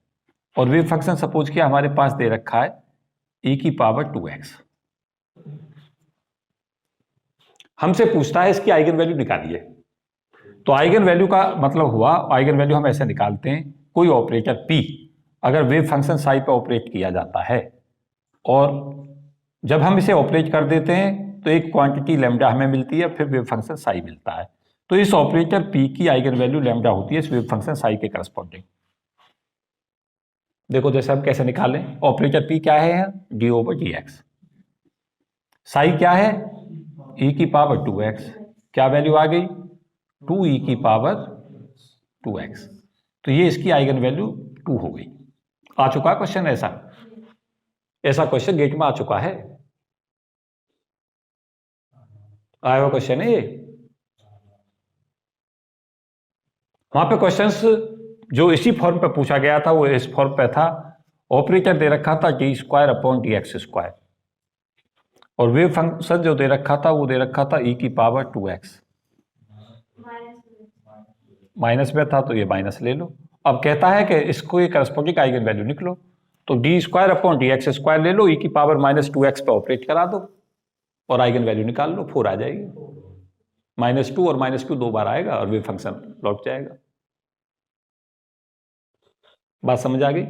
और वेव फंक्शन सपोज किया हमारे पास दे रखा है e की पावर 2x। हमसे पूछता है इसकी आइगन वैल्यू निकालिए। तो आइगन वैल्यू का मतलब हुआ, आइगन वैल्यू हम ऐसे निकालते हैं, कोई ऑपरेटर p अगर वेव फंक्शन साई पे ऑपरेट किया जाता है और जब हम इसे ऑपरेट कर देते हैं तो एक क्वांटिटी लैम्डा हमें मिलती है, फिर वेव फंक्शन साई मिलता है। तो इस ऑपरेटर p की आइगन वैल्यू लैम्डा होती है इस वेव फंक्शन साई के करस्पॉन्डिंग। देखो जैसे हम कैसे निकालें, ऑपरेटर p क्या है, D over D x, Sai क्या है e की पावर 2x, क्या वैल्यू आ गई 2e की पावर 2x। तो ये इसकी आइगन वैल्यू 2 हो गई। आ चुका है क्वेश्चन, ऐसा क्वेश्चन गेट में आ चुका है, आया हुआ क्वेश्चन है ये। वहां पे क्वेश्चंस जो इसी फॉर्म पे पूछा गया था वो इस फॉर्म पे था, ऑपरेटर दे रखा था D square upon D x square और वेव फंक्शन जो दे रखा था वो दे रखा था e की पावर 2x, माइनस में था तो ये माइनस ले लो। अब कहता है कि इसको ये करस्पॉन्डिंग आइगन वैल्यू निकलो, तो D square upon D x square ले लो, e की पावर -2x पे ऑपरेट करा दो और आइगन वैल्यू निकाल लो, 4 आ जाएगी। -2 और -2 दो बार आएगा और वेव फंक्शन लौट जाएगा। बात समझ आ गई?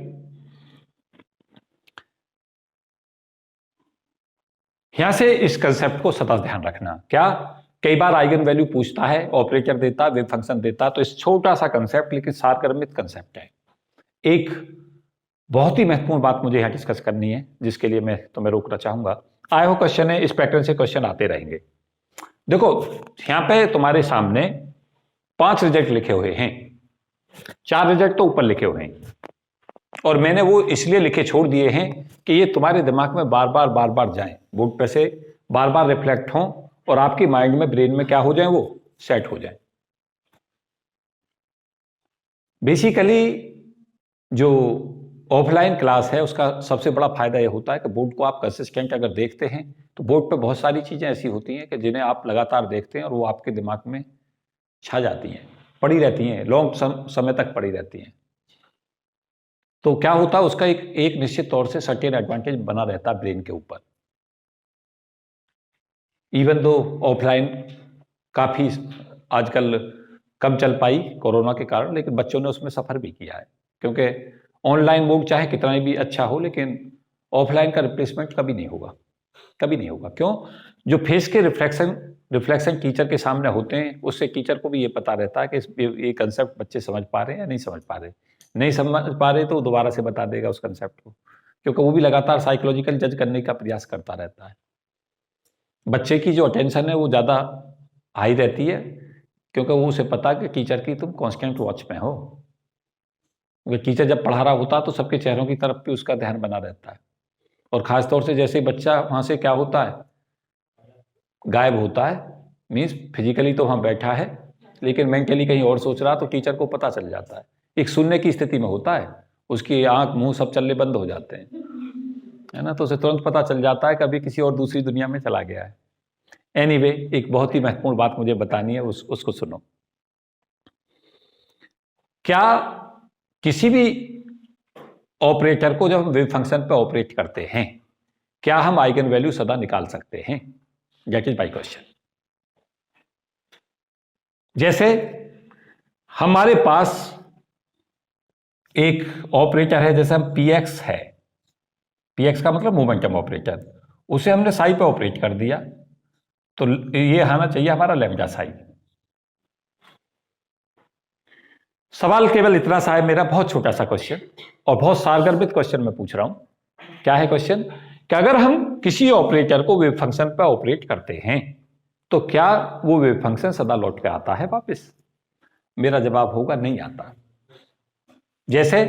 यहां से इस कंसेप्ट को सदा ध्यान रखना। क्या कई बार आइगन वैल्यू पूछता है, ऑपरेटर देता, वेव फंक्शन देता, तो इस छोटा सा कंसेप्ट लेकिन सारगर्भित कंसेप्ट है। एक बहुत ही महत्वपूर्ण बात मुझे यहां डिस्कस करनी है जिसके लिए मैं तुम्हें रोकना चाहूंगा। आया हो क्वेश्चन है, इस पैटर्न से क्वेश्चन आते रहेंगे। देखो यहां पे तुम्हारे सामने 5 रिजल्ट लिखे हुए हैं, 4 रिजल्ट तो ऊपर लिखे हुए हैं और मैंने वो इसलिए लिखे छोड़ दिए हैं कि ये तुम्हारे दिमाग में बार बार जाएं, बोर्ड पे से बार बार रिफ्लेक्ट हों और आपकी माइंड में, ब्रेन में क्या हो जाए, वो सेट हो जाए। बेसिकली जो ऑफलाइन क्लास है उसका सबसे बड़ा फायदा ये होता है कि बोर्ड को आप कंसिस्टेंट अगर देखते हैं तो बोर्ड पे बहुत सारी चीजें ऐसी होती हैं कि जिन्हें आप लगातार देखते हैं और वो आपके दिमाग में छा जाती हैं, पड़ी रहती हैं, लॉन्ग समय तक पड़ी रहती हैं। तो क्या होता है, उसका एक निश्चित तौर से सर्टेन एडवांटेज बना रहता है ब्रेन के ऊपर। इवन दो ऑफलाइन काफी आजकल कम चल पाई कोरोना के कारण, लेकिन बच्चों ने उसमें सफर भी किया है, क्योंकि ऑनलाइन मोड चाहे कितना भी अच्छा हो लेकिन ऑफलाइन का रिप्लेसमेंट कभी नहीं होगा, कभी नहीं होगा। क्यों? जो फेस के रिफ्लेक्शन टीचर के सामने होते हैं उससे टीचर को भी ये पता रहता है कि ये कंसेप्ट बच्चे समझ पा रहे हैं या नहीं समझ पा रहे। नहीं समझ पा रहे तो दोबारा से बता देगा उस कंसेप्ट को, क्योंकि वो भी लगातार साइकोलॉजिकल जज करने का प्रयास करता रहता है। बच्चे की जो अटेंशन है वो ज़्यादा हाई रहती है, क्योंकि वो उसे पता कि टीचर की तुम कांस्टेंट वॉच में हो। क्योंकि टीचर जब पढ़ा रहा होता है तो सबके चेहरों की तरफ भी उसका ध्यान बना रहता है, और ख़ास तौर से जैसे बच्चा वहाँ से क्या होता है, गायब होता है, मीन्स फिजिकली तो वहाँ बैठा है लेकिन मेंटली कहीं और सोच रहा, तो टीचर को पता चल जाता है। एक सुनने की स्थिति में होता है, उसकी आंख मुंह सब चलने बंद हो जाते हैं, है ना, तो उसे तुरंत पता चल जाता है कभी किसी और दूसरी दुनिया में चला गया है। एनीवे, एक बहुत ही महत्वपूर्ण बात मुझे बतानी है, उसको सुनो। क्या किसी भी ऑपरेटर को जब हम वेव फंक्शन पे ऑपरेट करते हैं, क्या हम आइगन वैल्यू सदा निकाल सकते हैं? That is my question. जैसे हमारे पास एक ऑपरेटर है, जैसे हम px है, px का मतलब मोमेंटम ऑपरेटर, उसे हमने साई पे ऑपरेट कर दिया, तो ये आना चाहिए हमारा लैम्डा साई। सवाल केवल इतना सा है मेरा, बहुत छोटा सा क्वेश्चन और बहुत सारगर्भित क्वेश्चन मैं पूछ रहा हूं। क्या है क्वेश्चन? कि अगर हम किसी ऑपरेटर को वेव फंक्शन पर ऑपरेट करते हैं तो क्या वो वेव फंक्शन सदा लौट के आता है वापस? मेरा जवाब होगा नहीं आता। जैसे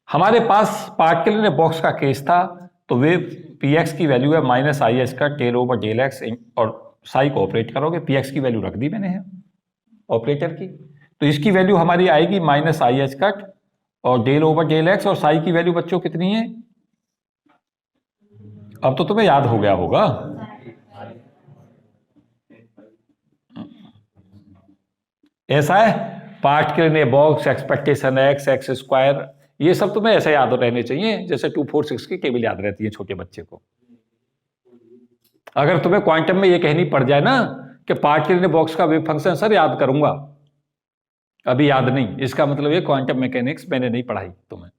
हमारे पास पार्टिकल इन ए बॉक्स का केस था, तो वेव पी एक्स की वैल्यू है माइनस आई एच का टेल ओवर डेल एक्स, और साई को ऑपरेट करोगे, पी एक्स की वैल्यू रख दी मैंने है ऑपरेटर की, तो इसकी वैल्यू हमारी आएगी माइनस आई एच कट और डेल ओवर डेल एक्स, और साई की वैल्यू बच्चों कितनी है? अब तो तुम्हें याद हो गया होगा। ऐसा है, particle in a box, expectation x, x square, ये सब तुम्हें ऐसे याद रहने चाहिए जैसे 246 की टेबल याद रहती है छोटे बच्चे को। अगर तुम्हें क्वांटम में ये कहनी पड़ जाए ना कि पार्टिकल इन ए बॉक्स का वेव फंक्शन सर याद करूंगा, अभी याद नहीं, इसका मतलब ये क्वांटम मैकेनिक्स मैंने नहीं पढ़ाई तुम्हें।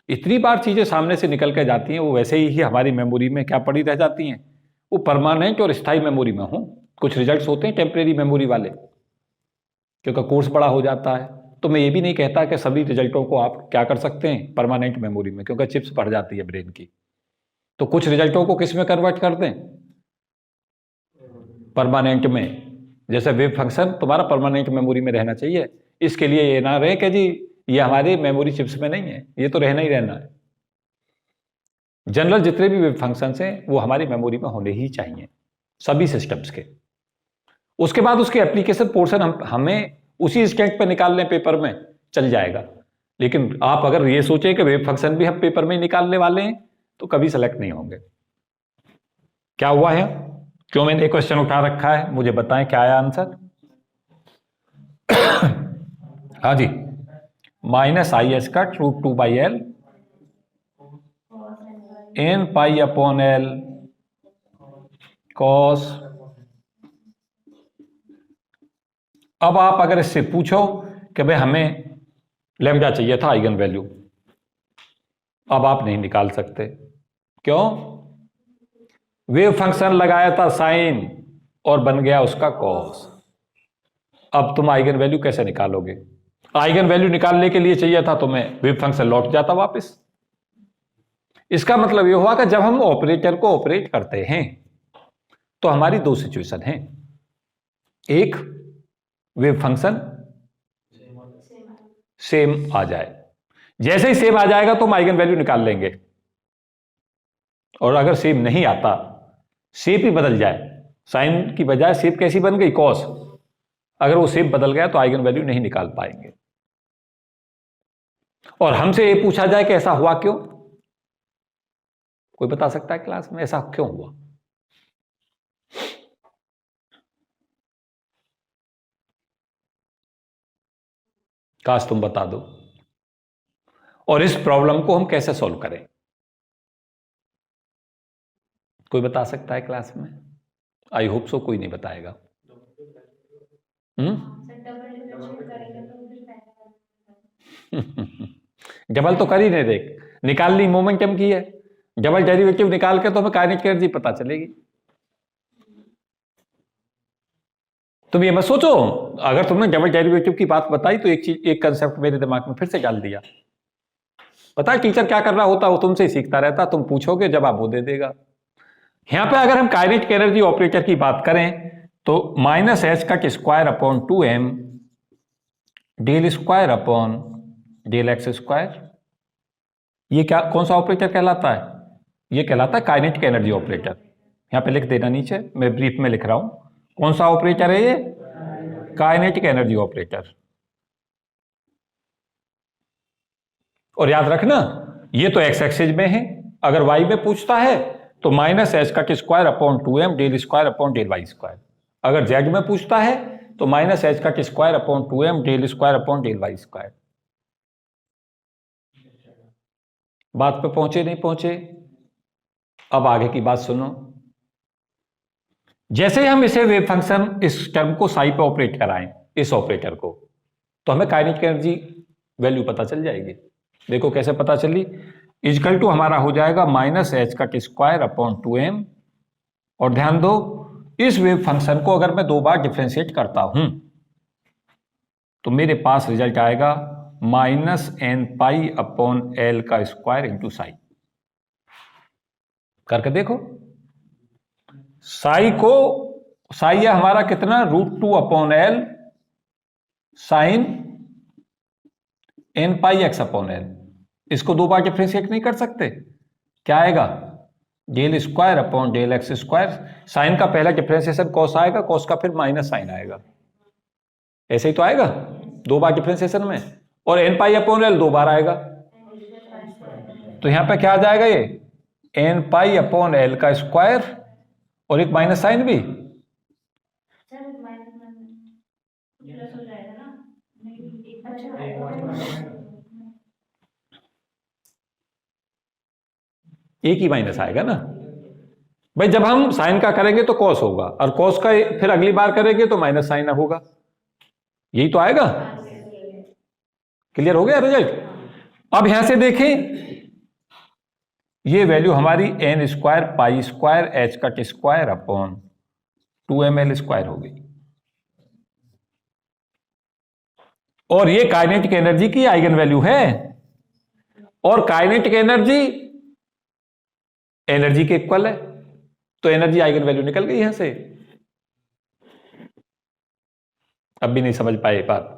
इतनी बार चीजें सामने से निकल के जाती हैं, वो वैसे ही हमारी मेमोरी में क्या पड़ी रह जाती हैं, वो परमानेंट और स्थायी मेमोरी में हो। कुछ रिजल्ट्स होते हैं टेम्परेरी मेमोरी वाले, क्योंकि कोर्स बड़ा हो जाता है। तो मैं ये भी नहीं कहता कि सभी रिजल्टों को आप क्या कर सकते हैं परमानेंट मेमोरी में, क्योंकि चिप्स बढ़ जाती है ब्रेन की। तो कुछ रिजल्टों को किस में कन्वर्ट कर दें? परमानेंट में। जैसे वेव फंक्शन तुम्हारा परमानेंट मेमोरी में रहना चाहिए, इसके लिए ये ना रहे कि जी ये हमारे मेमोरी चिप्स में नहीं है, ये तो रहना ही रहना है। जनरल जितने भी वेव फंक्शंस हैं वो हमारी मेमोरी में होने ही चाहिए, सभी सिस्टम्स के। उसके बाद उसके एप्लीकेशन पोर्शन हमें उसी स्टेट पे निकाल लें पेपर में, चल जाएगा। लेकिन आप अगर ये सोचें कि वेव फंक्शन भी हम पेपर में ही निकालने वाले हैं तो कभी सेलेक्ट नहीं होंगे। क्या हुआ है, क्यों मैंने एक क्वेश्चन उठा रखा है, मुझे बताएं क्या आया आंसर। हाँ जी, माइनस आई एच का root 2/L n pi upon L cos. अब आप अगर इससे पूछो कि भाई हमें लैम्डा चाहिए था आइगन वैल्यू, अब आप नहीं निकाल सकते। क्यों? वेव फंक्शन लगाया था साइन और बन गया उसका कॉस। अब तुम आइगन वैल्यू कैसे निकालोगे? आइगन वैल्यू निकालने के लिए चाहिए था तुम्हें वेव फंक्शन लौट जाता वापस। इसका मतलब यह हुआ कि जब हम ऑपरेटर को ऑपरेट करते हैं तो हमारी दो सिचुएशन हैं, एक वेव फंक्शन सेम आ जाए, जैसे ही सेम आ जाएगा तो हम आइगन वैल्यू निकाल लेंगे, और अगर सेम नहीं आता, शेप ही बदल जाए, साइन की बजाय शेप कैसी बन गई कॉस, अगर वो शेप बदल गया तो आइगन वैल्यू नहीं निकाल पाएंगे। और हमसे ये पूछा जाए कि ऐसा हुआ क्यों, कोई बता सकता है क्लास में ऐसा क्यों हुआ? काश तुम बता दो, और इस प्रॉब्लम को हम कैसे सॉल्व करें, कोई बता सकता है क्लास में? आई होप सो कोई नहीं बताएगा। डबल तो कर ही नहीं, देख निकाल ली मोमेंटम की है, डबल डेरिवेटिव निकाल के तो हमें काइनेटिक एनर्जी पता चलेगी। तुम ये मत सोचो, अगर तुमने डबल डेरिवेटिव की बात बताई तो एक चीज, एक कंसेप्ट मेरे दिमाग में फिर से डाल दिया। पता है टीचर क्या कर रहा होता, वो तुमसे ही सीखता रहता, तुम पूछोगे जवाब वो दे देगा। यहां पे अगर हम काइनेटिक एनर्जी ऑपरेटर की बात करें तो माइनस एच का square upon 2m del square upon del X square, ये क्या, कौन सा ऑपरेटर कहलाता है? ये कहलाता है काइनेटिक एनर्जी ऑपरेटर। यहां पे लिख देना नीचे, मैं ब्रीफ में लिख रहा हूं, कौन सा ऑपरेटर है ये? Kinetic energy operator. और याद रखना ये तो एक्स एक्सिस में है, अगर वाई में पूछता है तो माइनस एच का square upon 2m del square upon del Y square, अगर जेड में पूछता है तो माइनस एच का square upon 2m del square upon del Y square. बात पे पहुंचे नहीं पहुंचे? अब आगे की बात सुनो। जैसे हम इसे वेव फंक्शन, इस टर्म को साई पे ऑपरेट कराएं, इस ऑपरेटर को, तो हमें काइनेटिक एनर्जी वैल्यू पता चल जाएगी। देखो कैसे पता चली, इजकल टू हमारा हो जाएगा माइनस एच का स्क्वायर अपॉन 2m, और ध्यान दो इस वेव फंक्शन को अगर मैं दो बार डिफ्रेंशिएट करता हूं तो मेरे पास रिजल्ट आएगा minus N pi upon L का स्क्वायर इंटू साई। करके देखो, साई को, साई है हमारा कितना, √2 upon L sine N pi X upon L, इसको दो बार डिफ्रेंशिएट नहीं कर सकते, क्या आएगा, del square upon del X square. Sine का पहला डिफरेंशिएशन कॉस आएगा, कॉस का फिर माइनस साइन आएगा, ऐसे ही तो आएगा 2 बार डिफरेंशिएशन में। और एन पाई अपॉन एल 2 बार आएगा, तो यहां पे क्या आ जाएगा, ये एन पाई अपॉन एल का स्क्वायर और एक माइनस साइन भी। एक ही माइनस आएगा ना भाई, जब हम साइन का करेंगे तो कॉस होगा, और कॉस का फिर अगली बार करेंगे तो माइनस साइन होगा, यही तो आएगा। क्लियर हो गया रिजल्ट। अब यहां से देखें, ये वैल्यू हमारी N square pi square H cut square upon 2ml square हो गई, और ये काइनेटिक एनर्जी की आइगन वैल्यू है, और काइनेटिक एनर्जी एनर्जी के इक्वल है, तो एनर्जी आइगन वैल्यू निकल गई यहां से। अब भी नहीं समझ पाए बात,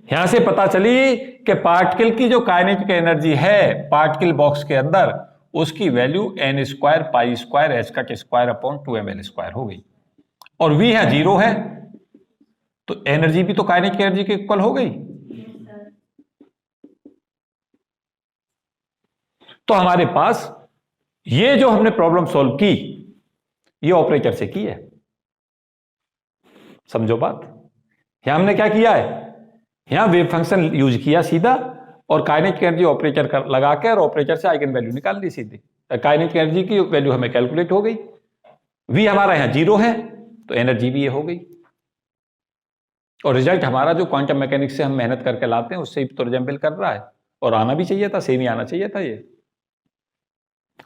यहां से पता चली कि पार्टिकल की जो काइनेटिक एनर्जी है पार्टिकल बॉक्स के अंदर, उसकी value N square pi square H cut square upon 2ml square हो गई, और v है 0 है, तो एनर्जी भी तो काइनेटिक एनर्जी के इक्वल हो गई। तो हमारे पास ये जो हमने प्रॉब्लम सॉल्व की, ये ऑपरेटर से की है, समझो बात। यहां हमने क्या किया है, यहां वेव फंक्शन यूज किया सीधा, और काइनेटिक एनर्जी ऑपरेटर लगा के और ऑपरेटर से आइगन वैल्यू निकाल ली सीधी। काइनेटिक एनर्जी की वैल्यू हमें कैलकुलेट हो गई, v हमारा यहां 0 है, तो एनर्जी भी ये हो गई, और रिजल्ट हमारा जो क्वांटम मैकेनिक्स से हम मेहनत करके लाते हैं उससे तो रिजेंबल कर रहा है, और आना भी चाहिए था, सेम ही आना चाहिए था ये।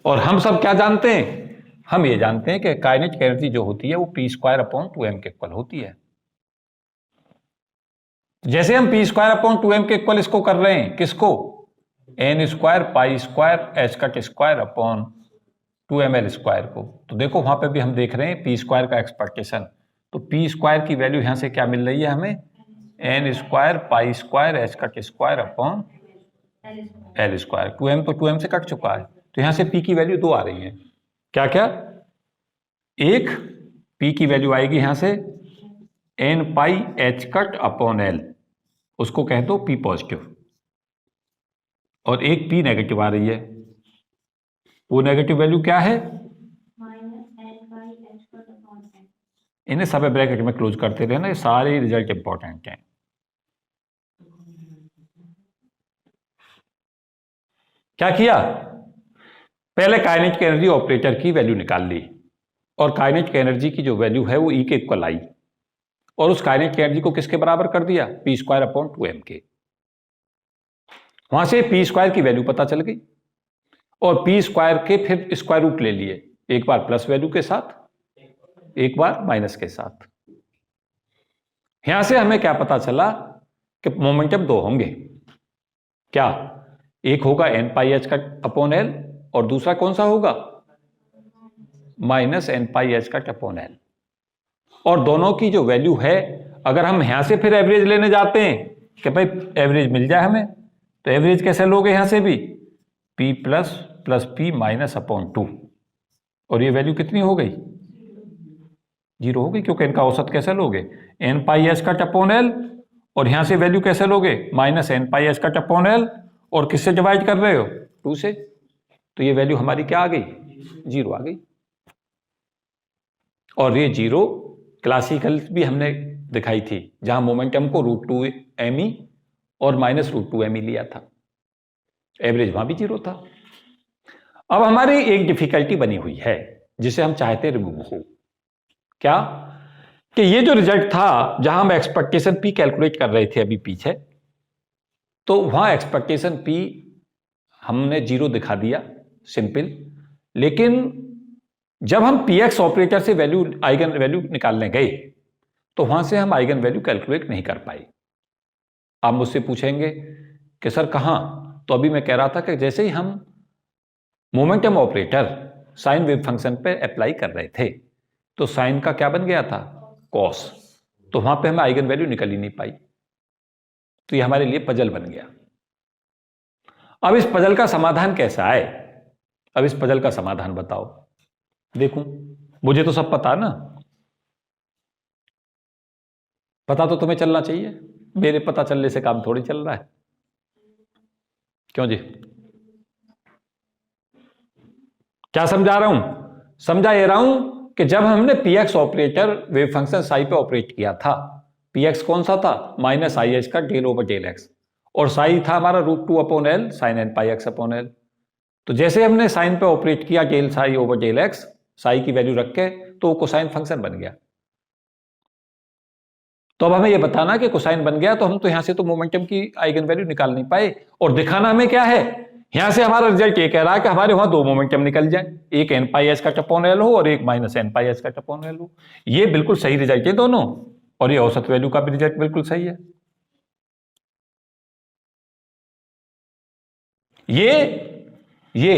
और हम सब क्या जानते हैं, हम ये जानते हैं कि काइनेटिक एनर्जी जो होती है वो पी स्क्वायर अपॉन 2m के इक्वल होती है। जैसे हम पी स्क्वायर अपॉन 2m के इक्वल इसको कर रहे हैं, किसको, N square pi square H cut square upon 2ml square को, तो देखो वहां पे भी हम देख रहे हैं पी स्क्वायर का एक्सपेक्टेशन, तो पी स्क्वायर की वैल्यू यहां से क्या मिल रही है हमें, N square pi square H cut square upon L square. 2m तो 2m से कट चुका है, तो यहां से पी की वैल्यू 2 आ रही है, क्या क्या, एक पी की वैल्यू आएगी यहां से N pi H cut upon L, उसको कह दो पी पॉजिटिव, और एक पी नेगेटिव आ रही है, वो नेगेटिव वैल्यू क्या है, इन्हें सब ब्रैकेट में क्लोज करते रहना, ये सारे रिजल्ट इंपॉर्टेंट हैं। क्या किया, पहले काइनेटिक एनर्जी ऑपरेटर की वैल्यू निकाल ली, और काइनेटिक एनर्जी की जो वैल्यू है वो ई के इक्वल आई, और उस काइनेटिक एनर्जी को किसके बराबर कर दिया, पी स्क्वायर अपॉन 2m के। वहां से पी स्क्वायर की वैल्यू पता चल गई, और पी स्क्वायर के फिर स्क्वायर रूट ले लिए, एक बार प्लस वैल्यू के साथ, एक बार माइनस के साथ। यहां से हमें क्या पता चला कि मोमेंटम 2 होंगे, क्या, एक होगा एन पाई एच का अपॉन एल, और दूसरा कौन सा होगा, माइनस एन पाई एच का अपॉन एल। और दोनों की जो वैल्यू है, अगर हम यहां से फिर एवरेज लेने जाते हैं कि भाई एवरेज मिल जाए हमें, तो एवरेज कैसे लोगे, यहां से भी p plus plus P minus upon 2, और ये वैल्यू कितनी हो गई, 0 हो गई, क्योंकि इनका औसत कैसे लोगे, N pi H cut upon L, और यहां से वैल्यू कैसे लोगे, minus N pi H cut upon L, और किससे डिवाइड कर रहे हो, 2 से, तो ये वैल्यू हमारी क्या आ गई, 0 आ गई। और ये 0 क्लासिकल भी हमने दिखाई थी, जहां मोमेंटम को √2m और माइनस √2m लिया था, एवरेज वहां भी 0 था। अब हमारी एक डिफिकल्टी बनी हुई है जिसे हम चाहते रिमूव हो, क्या, कि ये जो रिजल्ट था जहां हम एक्सपेक्टेशन पी कैलकुलेट कर रहे थे अभी पीछे, तो वहां एक्सपेक्टेशन पी हमने 0 दिखा दिया सिंपल, लेकिन जब हम px ऑपरेटर से वैल्यू आइगन वैल्यू निकालने गए, तो वहां से हम आइगन वैल्यू कैलकुलेट नहीं कर पाए। आप मुझसे पूछेंगे कि सर कहां, तो अभी मैं कह रहा था कि जैसे ही हम momentum operator sine wave function पे अप्लाई कर रहे थे, तो साइन का क्या बन गया था, कॉस, तो वहां पे हमें आइगन वैल्यू निकल ही नहीं पाई, तो ये हमारे लिए पजल बन गया। अब इस पजल का समाधान कैसा आए, अब इस पजल का समाधान बताओ। देखूं, मुझे तो सब पता ना, पता तो तुम्हें चलना चाहिए, मेरे पता चलने से काम थोड़ी चल रहा है। क्यों जी, क्या समझा रहा हूं? समझा ये रहा हूं कि जब हमने px operator wave function psi पे ऑपरेट किया था, px कौन सा था? माइनस आई एच का डेल ओवर डेल एक्स, और साई था हमारा √2/L sine N pi X upon L. तो जैसे हमने साइन पे ऑपरेट किया del psi over del X, psi की वैल्यू रख के, तो कोसाइन फंक्शन बन गया। तो अब हमें यह बताना कि कोसाइन बन गया, तो हम तो यहां से तो मोमेंटम की आइगन वैल्यू निकाल नहीं पाए, और दिखाना हमें क्या है, यहां से हमारा रिजल्ट ये कह रहा है कि हमारे वहां दो मोमेंटम निकल जाए, एक एन पाई एच का टपोन एल हो और एक माइनस एन पाई एच का टपोन एल हो। ये बिल्कुल सही रिजल्ट है दोनों, और ये औसत वैल्यू का भी रिजल्ट बिल्कुल सही है। ये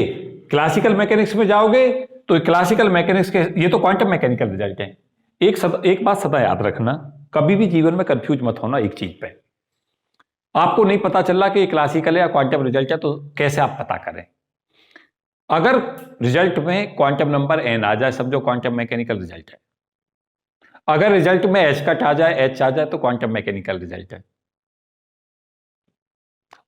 क्लासिकल मैकेनिक्स में जाओगे तो क्लासिकल मैकेनिक्स के, ये तो क्वांटम मैकेनिकल रिजल्ट है। एक बात सदा याद रखना, कभी भी जीवन में कंफ्यूज मत होना एक चीज पे। आपको नहीं पता चल रहा कि ये क्लासिकल है या क्वांटम रिजल्ट है, तो कैसे आप पता करें? अगर रिजल्ट में क्वांटम नंबर एन आ जाए, समझो क्वांटम मैकेनिकल रिजल्ट है। अगर रिजल्ट में एच कट आ जाए, एच आ जाए, तो क्वांटम मैकेनिकल रिजल्ट है।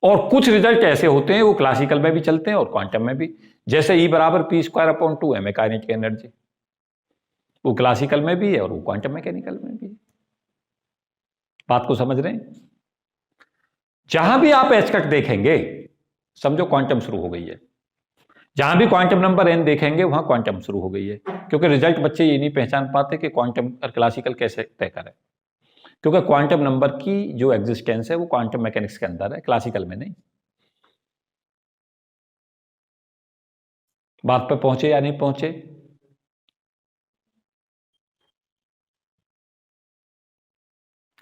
और कुछ रिजल्ट ऐसे होते हैं वो क्लासिकल में भी चलते हैं और क्वांटम में भी, जैसे E बराबर p²/2 है काइनेटिक एनर्जी, वो क्लासिकल में भी है और वो क्वांटम मैकेनिकल में भी है। बात को समझ रहे हैं? जहां भी आप एच कट देखेंगे, समझो क्वांटम शुरू हो गई है। जहां भी क्वांटम नंबर एन देखेंगे वहां क्वांटम शुरू हो गई है, क्योंकि रिजल्ट बच्चे ये नहीं पहचान पाते कि क्वांटम और क्लासिकल कैसे तय करें, क्योंकि क्वांटम नंबर की जो एग्जिस्टेंस है वो क्वांटम मैकेनिक्स के अंदर है, क्लासिकल में नहीं। बात पे पहुंचे या नहीं पहुंचे?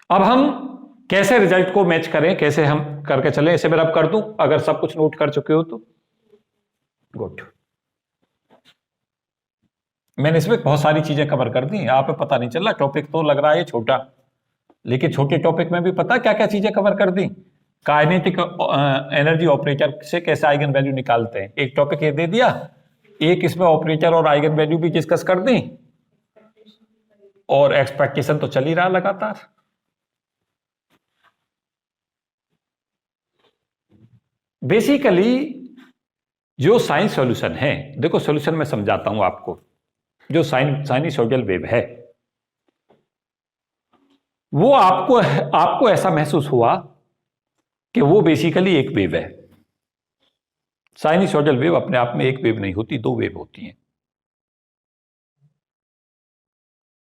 अब हम कैसे रिजल्ट को मैच करें, कैसे हम करके चलें, इसे मैं अब कर दूं अगर सब कुछ नोट कर चुके हो तो। गुड, मैंने इसमें बहुत सारी चीजें कवर कर दी, आप पता नहीं चल रहा, टॉपिक तो लग रहा है छोटा, लेकिन छोटे टॉपिक में भी पता क्या क्या चीजें कवर कर दी। काइनेटिक एनर्जी ऑपरेटर से कैसे आइगन वैल्यू निकालते हैं, एक टॉपिक ये दे दिया, एक इसमें ऑपरेटर और आइगन वैल्यू भी डिस्कस कर दी, और एक्सपेक्टेशन तो चल ही रहा लगातार। बेसिकली जो साइन सॉल्यूशन है, देखो सॉल्यूशन में समझाता हूं आपको, जो साइनसॉइडल वेव है वो आपको ऐसा महसूस हुआ कि वो बेसिकली एक वेव है। साइनसॉइडल वेव अपने आप में एक वेव नहीं होती, दो वेव होती हैं।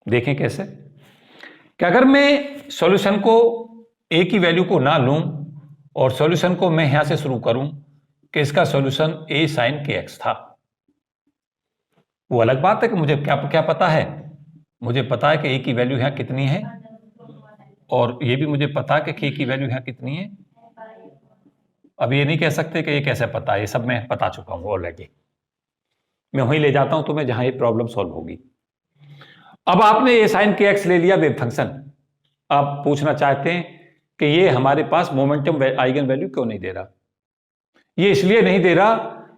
देखें कैसे, कि अगर मैं सॉल्यूशन को ए की वैल्यू को ना लूं और सॉल्यूशन को मैं यहां से शुरू करूं कि इसका सॉल्यूशन ए साइन के एक्स था, वो अलग बात है कि मुझे क्या क्या पता है, मुझे पता है कि ए की वैल्यू यहां कितनी है, और ये भी मुझे पता है कि के की वैल्यू यहां कितनी है। अब ये नहीं कह सकते कि ये कैसे पता है, ये सब मैं बता चुका हूं ऑलरेडी। मैं वहीं ले जाता हूं तुम्हें जहां ये प्रॉब्लम सॉल्व होगी। अब आपने ए साइन के एक्स ले लिया वेव फंक्शन, आप पूछना चाहते हैं कि ये हमारे पास मोमेंटम आइगन वैल्यू क्यों नहीं दे रहा। ये इसलिए नहीं दे रहा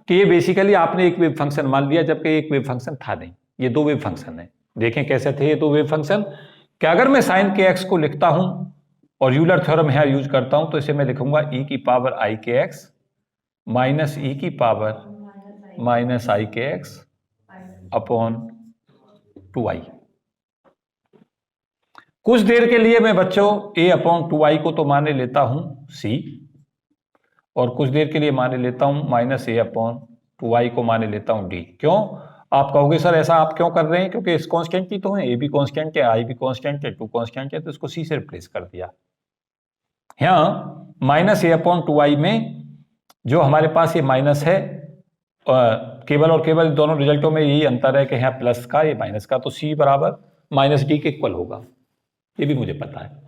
कि ये बेसिकली आपने एक वेव फंक्शन मान लिया, जबकि एक वेव फंक्शन था नहीं, ये दो वेव फंक्शन है। देखें कैसे थे ये दो वेव फंक्शन, कि अगर मैं साइन के एक्स को लिखता हूं और यूलर थ्योरम यहां यूज करता हूं, तो इसे मैं लिखूंगा e की पावर आई के एक्स माइनस e की पावर माइनस आई के एक्स अपॉन 2i। कुछ देर के लिए मैं बच्चों a अपॉन 2i को तो माने लेता हूं c, और कुछ देर के लिए माने लेता हूं माइनस a अपॉन 2i को माने लेता हूं d। क्यों? आप कहोगे सर ऐसा आप क्यों कर रहे हैं, क्योंकि इस कांस्टेंट ही तो है, a भी कांस्टेंट है, i भी कांस्टेंट है, 2 कांस्टेंट है, तो इसको c से रिप्लेस कर दिया। यहां माइनस a अपॉन 2i में जो हमारे पास ये माइनस है, केवल और केवल दोनों रिजल्टों में यही अंतर है कि यहाँ प्लस का ये माइनस का, तो c बराबर माइनस डी के इक्वल होगा, ये भी मुझे पता है।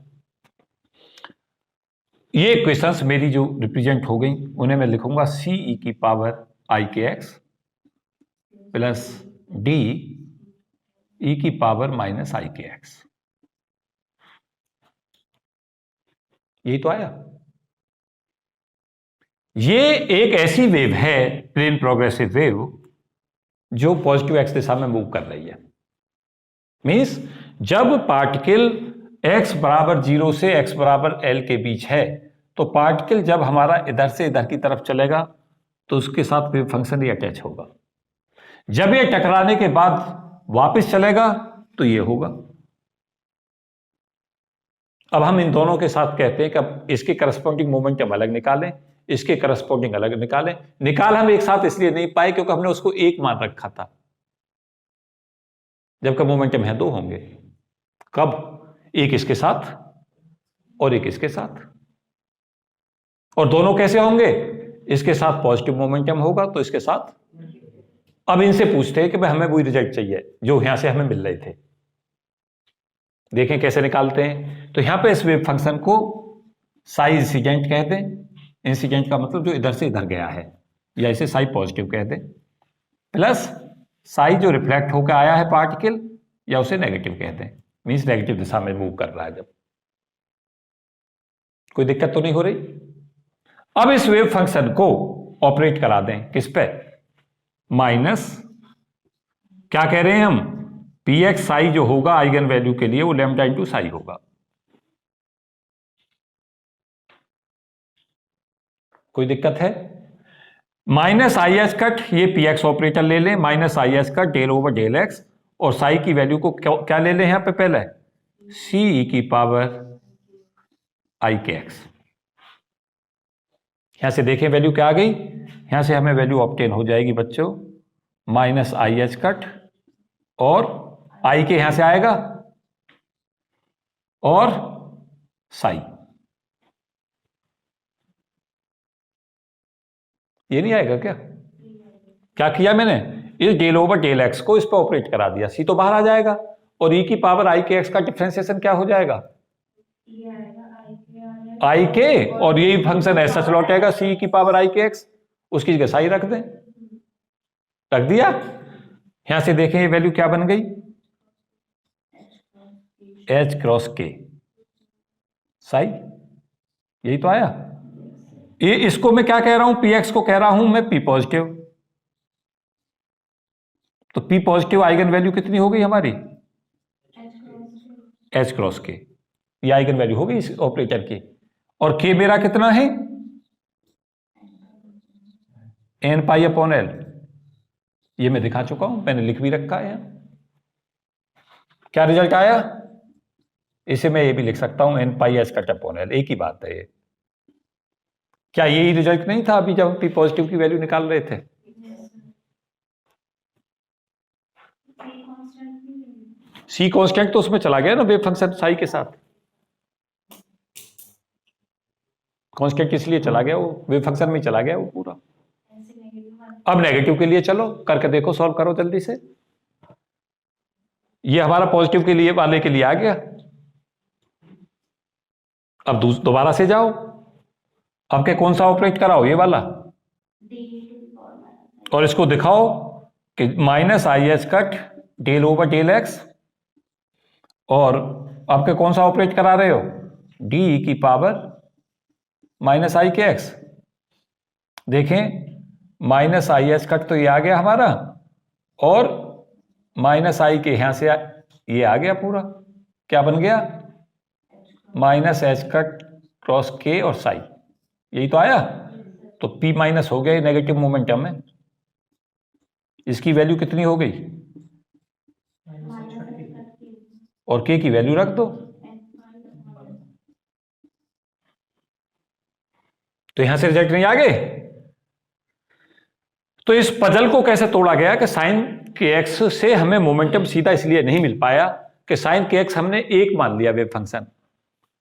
ये इक्वेशंस मेरी जो रिप्रेजेंट हो गई उन्हें मैं लिखूंगा c e की पावर आई के एक्स प्लस d e की पावर माइनस आई के एक्स। यही तो आया। ये एक ऐसी वेव है, प्लेन प्रोग्रेसिव वेव, जो पॉजिटिव एक्स दिशा में मूव कर रही है। मीन्स जब पार्टिकल x बराबर 0 से x बराबर l के बीच है, तो पार्टिकल जब हमारा इधर से इधर की तरफ चलेगा तो उसके साथ वेव फंक्शन ये अटैच होगा। जब ये टकराने के बाद वापस चलेगा तो ये होगा। अब हम इन दोनों के साथ कहते हैं कि अब इसके करस्पॉन्डिंग मोमेंटम अलग निकालें, इसके करस्पॉन्डिंग अलग निकालें। निकाल हम एक साथ इसलिए नहीं पाए क्योंकि हमने उसको एक मान रखा था, जबकि मोमेंटम है दो होंगे। कब? एक इसके साथ और एक इसके साथ। और दोनों कैसे होंगे? इसके साथ पॉजिटिव मोमेंटम होगा तो इसके साथ। अब इनसे पूछते हैं कि भाई हमें वही रिजल्ट चाहिए जो यहां से हमें मिल रहे थे। देखें कैसे निकालते हैं। तो यहां पे इस वेव फंक्शन को साई इंसिडेंट कहते हैं। इंसिडेंट का मतलब जो इधर से इधर गया है, या इसे साई पॉजिटिव कहते हैं। प्लस साई जो रिफ्लेक्ट होकर आया है पार्टिकल, या उसे नेगेटिव कहते हैं। मीन्स नेगेटिव दिशा में मूव कर रहा है जब। कोई दिक्कत तो नहीं हो रही? अब इस वेव फंक्शन को ऑपरेट करा दें किस पे? माइनस, क्या कह रहे हैं हम, पी एक्स साई जो होगा आइगन वैल्यू के लिए वो लैम्डा इंटू साई होगा। कोई दिक्कत है? माइनस आई एच कट, ये पी एक्स ऑपरेटर ले लें, minus I H cut del over del x, और साई की वैल्यू को क्या ले लें यहां पे पहले? सी ई की पावर आई के एक्स। यहां से देखें वैल्यू क्या आ गई। यहां से हमें वैल्यू ऑब्टेन हो जाएगी बच्चों, माइनस आई एच कट, और आई के यहां से आएगा और साई। ये नहीं आएगा क्या? क्या किया मैंने? इस डेल ओवर डेल एक्स को इस पर ऑपरेट करा दिया, सी तो बाहर आ जाएगा, और ई की पावर आई के एक्स का डिफरेंशिएशन क्या हो जाएगा? आई के, और यही फंक्शन ऐसा लौटेगा सी की पावर आई के एक्स, उसकी जगह साई रख दें। रख दिया। यहां से देखें ये वैल्यू क्या बन गई? एच क्रॉस के साई। यही तो आया। ये इसको मैं क्या कह रहा हूं? पी एक्स को कह रहा हूं मैं पी पॉजिटिव। तो पी पॉजिटिव आइगन वैल्यू कितनी हो गई हमारी? एच क्रॉस के। ये आइगन वैल्यू हो गई इस ऑपरेटर की। और के मेरा कितना है? N pi upon L. ये मैं दिखा चुका हूं, मैंने लिख भी रखा है। क्या रिजल्ट आया? इसे मैं ये भी लिख सकता हूं, N pi H cut upon L, एक ही बात है ये। क्या यही रिजल्ट नहीं था अभी जब हम पी पॉजिटिव की वैल्यू निकाल रहे थे? सी कांस्टेंट तो उसमें चला गया ना वेव फंक्शन साई के साथ। कांस्टेंट किस लिए चला गया? वो वेव फंक्शन में चला गया वो पूरा। अब नेगेटिव के लिए चलो करके देखो, सॉल्व करो जल्दी से। ये हमारा पॉजिटिव के लिए वाले के लिए आ गया। अब दोबारा से जाओ, अब क्या कौन सा ऑपरेट कराओ? ये वाला। और इसको दिखाओ कि minus I H cut del over del x, और आपके कौन सा ऑपरेट करा रहे हो? डी की पावर माइनस आई के एक्स। देखें माइनस आई एच कट तो ये आ गया हमारा, और माइनस आई के यहां से ये आ गया पूरा। क्या बन गया? माइनस एच कट क्रॉस के और साई। यही तो आया। तो पी माइनस हो गया, नेगेटिव मोमेंटम है। इसकी वैल्यू कितनी हो गई? और के की वैल्यू रख दो। तो यहां से रिजल्ट नहीं आ गए। तो इस पजल को कैसे तोड़ा गया कि साइन के एक्स से हमें मोमेंटम सीधा इसलिए नहीं मिल पाया कि साइन के एक्स हमने एक मान लिया वेव फंक्शन,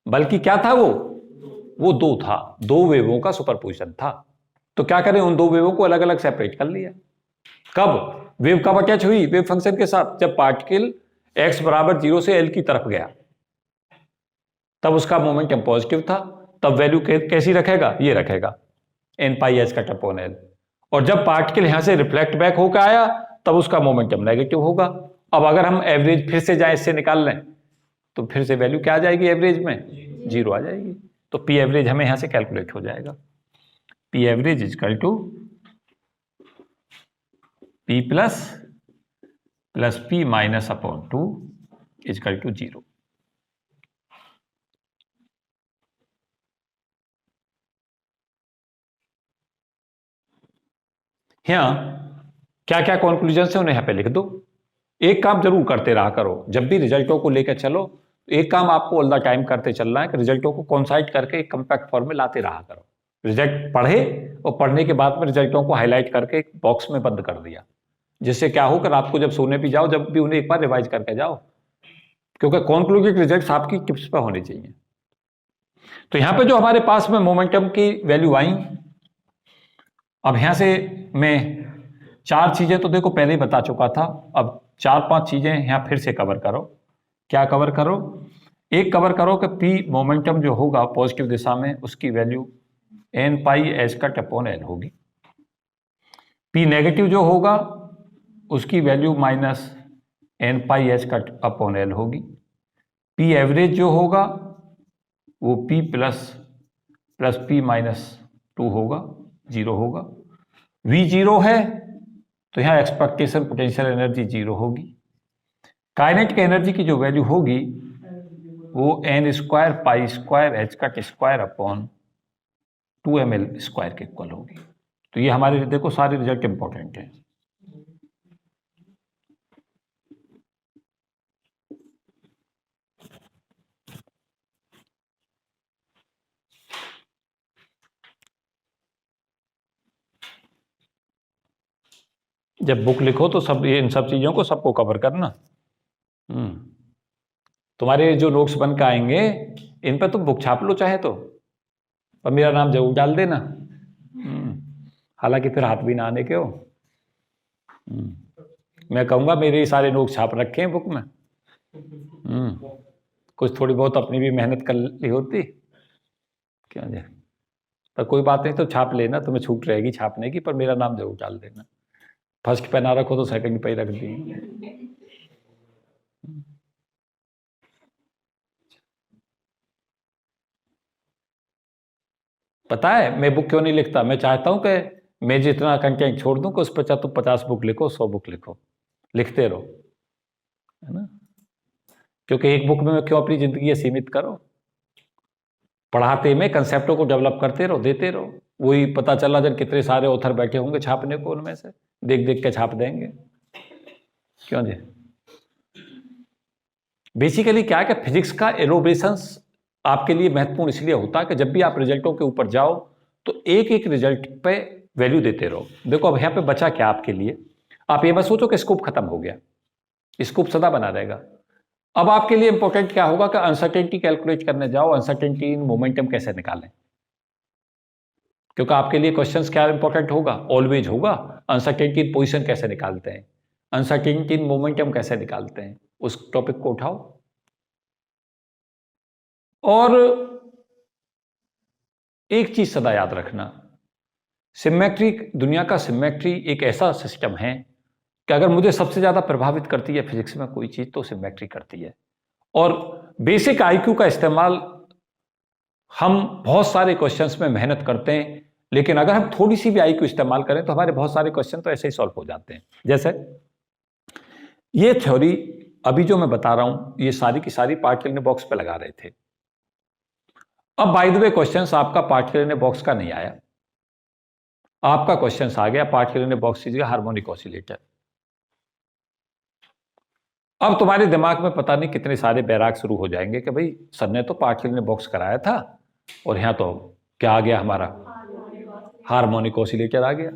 बल्कि क्या था वो दो था, दो वेवों का सुपरपोजिशन था। तो क्या करें, उन दो वेवों को अलग अलग सेपरेट कर लिया। कब? वेव कब अटैच हुई वेव फंक्शन के साथ? जब पार्टिकल x बराबर 0 से l की तरफ गया, तब उसका मोमेंटम पॉजिटिव था। तब वैल्यू कैसी रखेगा? ये रखेगा n पाई एच कट अपॉन l। और जब पार्टिकल यहां से रिफ्लेक्ट बैक होकर आया, तब उसका मोमेंटम नेगेटिव होगा। अब अगर हम एवरेज फिर से जाए, इससे निकाल लें, तो फिर से वैल्यू क्या आ जाएगी? एवरेज में 0 आ जाएगी। तो पी एवरेज हमें यहां से कैलकुलेट हो जाएगा। P average equal to P plus plus P minus upon 2 equal to 0। यहां क्या क्या कंक्लूजन है उन्हें यहां पे लिख दो। एक काम जरूर करते रहा करो, जब भी रिजल्टों को लेकर चलो तो एक काम आपको ऑल द टाइम करते चलना है कि रिजल्टों को कॉन्साइड करके एक कंपैक्ट फॉर्म में लाते रहा करो। रिजल्ट पढ़े और पढ़ने के बाद में रिजल्टों को हाईलाइट करके एक बॉक्स में बंद कर दिया, जिससे क्या हो कि रात को जब सोने भी जाओ जब भी उन्हें एक बार रिवाइज करके जाओ, क्योंकि कॉन्क्लूसिव रिजल्ट्स आपकी टिप्स पर होने चाहिए। तो यहां पे जो हमारे पास में मोमेंटम की वैल्यू आई, अब यहां से मैं 4 चीजें तो देखो पहले ही बता चुका था, अब 4-5 चीजें यहां फिर से कवर करो। क्या कवर करो? एक कवर करो कि पी मोमेंटम जो होगा पॉजिटिव दिशा में उसकी वैल्यू n पाई एच कट अपॉन एल होगी। पी नेगेटिव जो होगा उसकी वैल्यू माइनस n पाई एच कट अपॉन एल होगी। पी एवरेज जो होगा वो p प्लस पी माइनस 2 होगा, 0 होगा। v 0 है तो यहां एक्सपेक्टेशन पोटेंशियल एनर्जी 0 होगी। काइनेटिक एनर्जी की जो वैल्यू होगी वो n square pi square H cut square upon 2ml square के इक्वल होगी। तो ये हमारे देखो सारे रिजल्ट इंपॉर्टेंट हैं। जब बुक लिखो तो सब इन सब चीजों को सबको कवर करना। तुम्हारे जो नोट्स बन के आएंगे इन पर तुम बुक छाप लो चाहे तो, पर मेरा नाम जरूर डाल देना। हालांकि फिर हाथ भी ना आने के हो। मैं कहूंगा मेरे सारे नोट्स छाप रखे हैं बुक में। कुछ थोड़ी बहुत अपनी भी मेहनत कर ली होती क्या जी, पर कोई बात नहीं, तो छाप लेना, तुम्हें छूट रहेगी छापने की, पर मेरा नाम जरूर डाल देना। फर्स्ट पे ना रखो तो सेकंड पे ही रख दी। पता है मैं बुक क्यों नहीं लिखता? मैं चाहता हूं कि मैं जितना कंटेंट छोड़ दूं कि उस पर चाहे तुम 50 बुक लिखो, 100 बुक लिखो, लिखते रहो, है ना? क्योंकि एक बुक में क्यों अपनी जिंदगी सीमित करो? पढ़ाते में कंसेप्टों को डेवलप करते रहो, देते रहो। वही पता चला जब कितने सारे ऑथर बैठे होंगे छापने को, उनमें से देख देख के छाप देंगे। क्यों जी? बेसिकली क्या है कि फिजिक्स का एलोब्रेशंस आपके लिए महत्वपूर्ण इसलिए होता है कि जब भी आप रिजल्टों के ऊपर जाओ तो एक एक रिजल्ट पे वैल्यू देते रहो। देखो अब यहां पे बचा क्या आपके लिए? आप ये मत सोचो कि स्कोप खत्म हो गया, स्कोप सदा बना रहेगा। अब आपके लिए इंपॉर्टेंट क्या होगा कि अनसर्टेनिटी कैलकुलेट करने जाओ, अनसर्टेनिटी इन मोमेंटम कैसे निकालें। क्योंकि आपके लिए क्वेश्चंस क्या इंपॉर्टेंट होगा? ऑलवेज होगा अनसर्टेनिटी इन पोजीशन कैसे निकालते हैं, अनसर्टेनिटी इन मोमेंटम कैसे निकालते हैं, उस टॉपिक को उठाओ। और एक चीज सदा याद रखना, सिमेट्री, दुनिया का सिमेट्री एक ऐसा सिस्टम है कि अगर मुझे सबसे ज्यादा प्रभावित करती है फिजिक्स में कोई चीज तो सिमेट्री करती है। और बेसिक आईक्यू का इस्तेमाल हम बहुत सारे क्वेश्चंस में मेहनत करते हैं, लेकिन अगर हम थोड़ी सी भी आईक्यू इस्तेमाल करें तो हमारे बहुत सारे क्वेश्चन तो ऐसे ही सॉल्व हो जाते हैं। जैसे ये थ्योरी अभी जो मैं बता रहा हूं ये सारी की सारी पार्टिकल ने बॉक्स पे लगा रहे थे। अब बाय द वे क्वेश्चन आपका पार्टिकल ने बॉक्स का नहीं आया, आपका क्वेश्चन आ गया पार्टिकल ने बॉक्स की जगह हार्मोनिक ऑसिलेटर। अब तुम्हारे दिमाग में पता नहीं कितने सारे बैराग शुरू हो जाएंगे कि भाई सर ने तो पार्टिकल ने बॉक्स कराया था और यहां तो क्या आ गया हमारा हार्मोनिक ऑसिलेटर आ गया।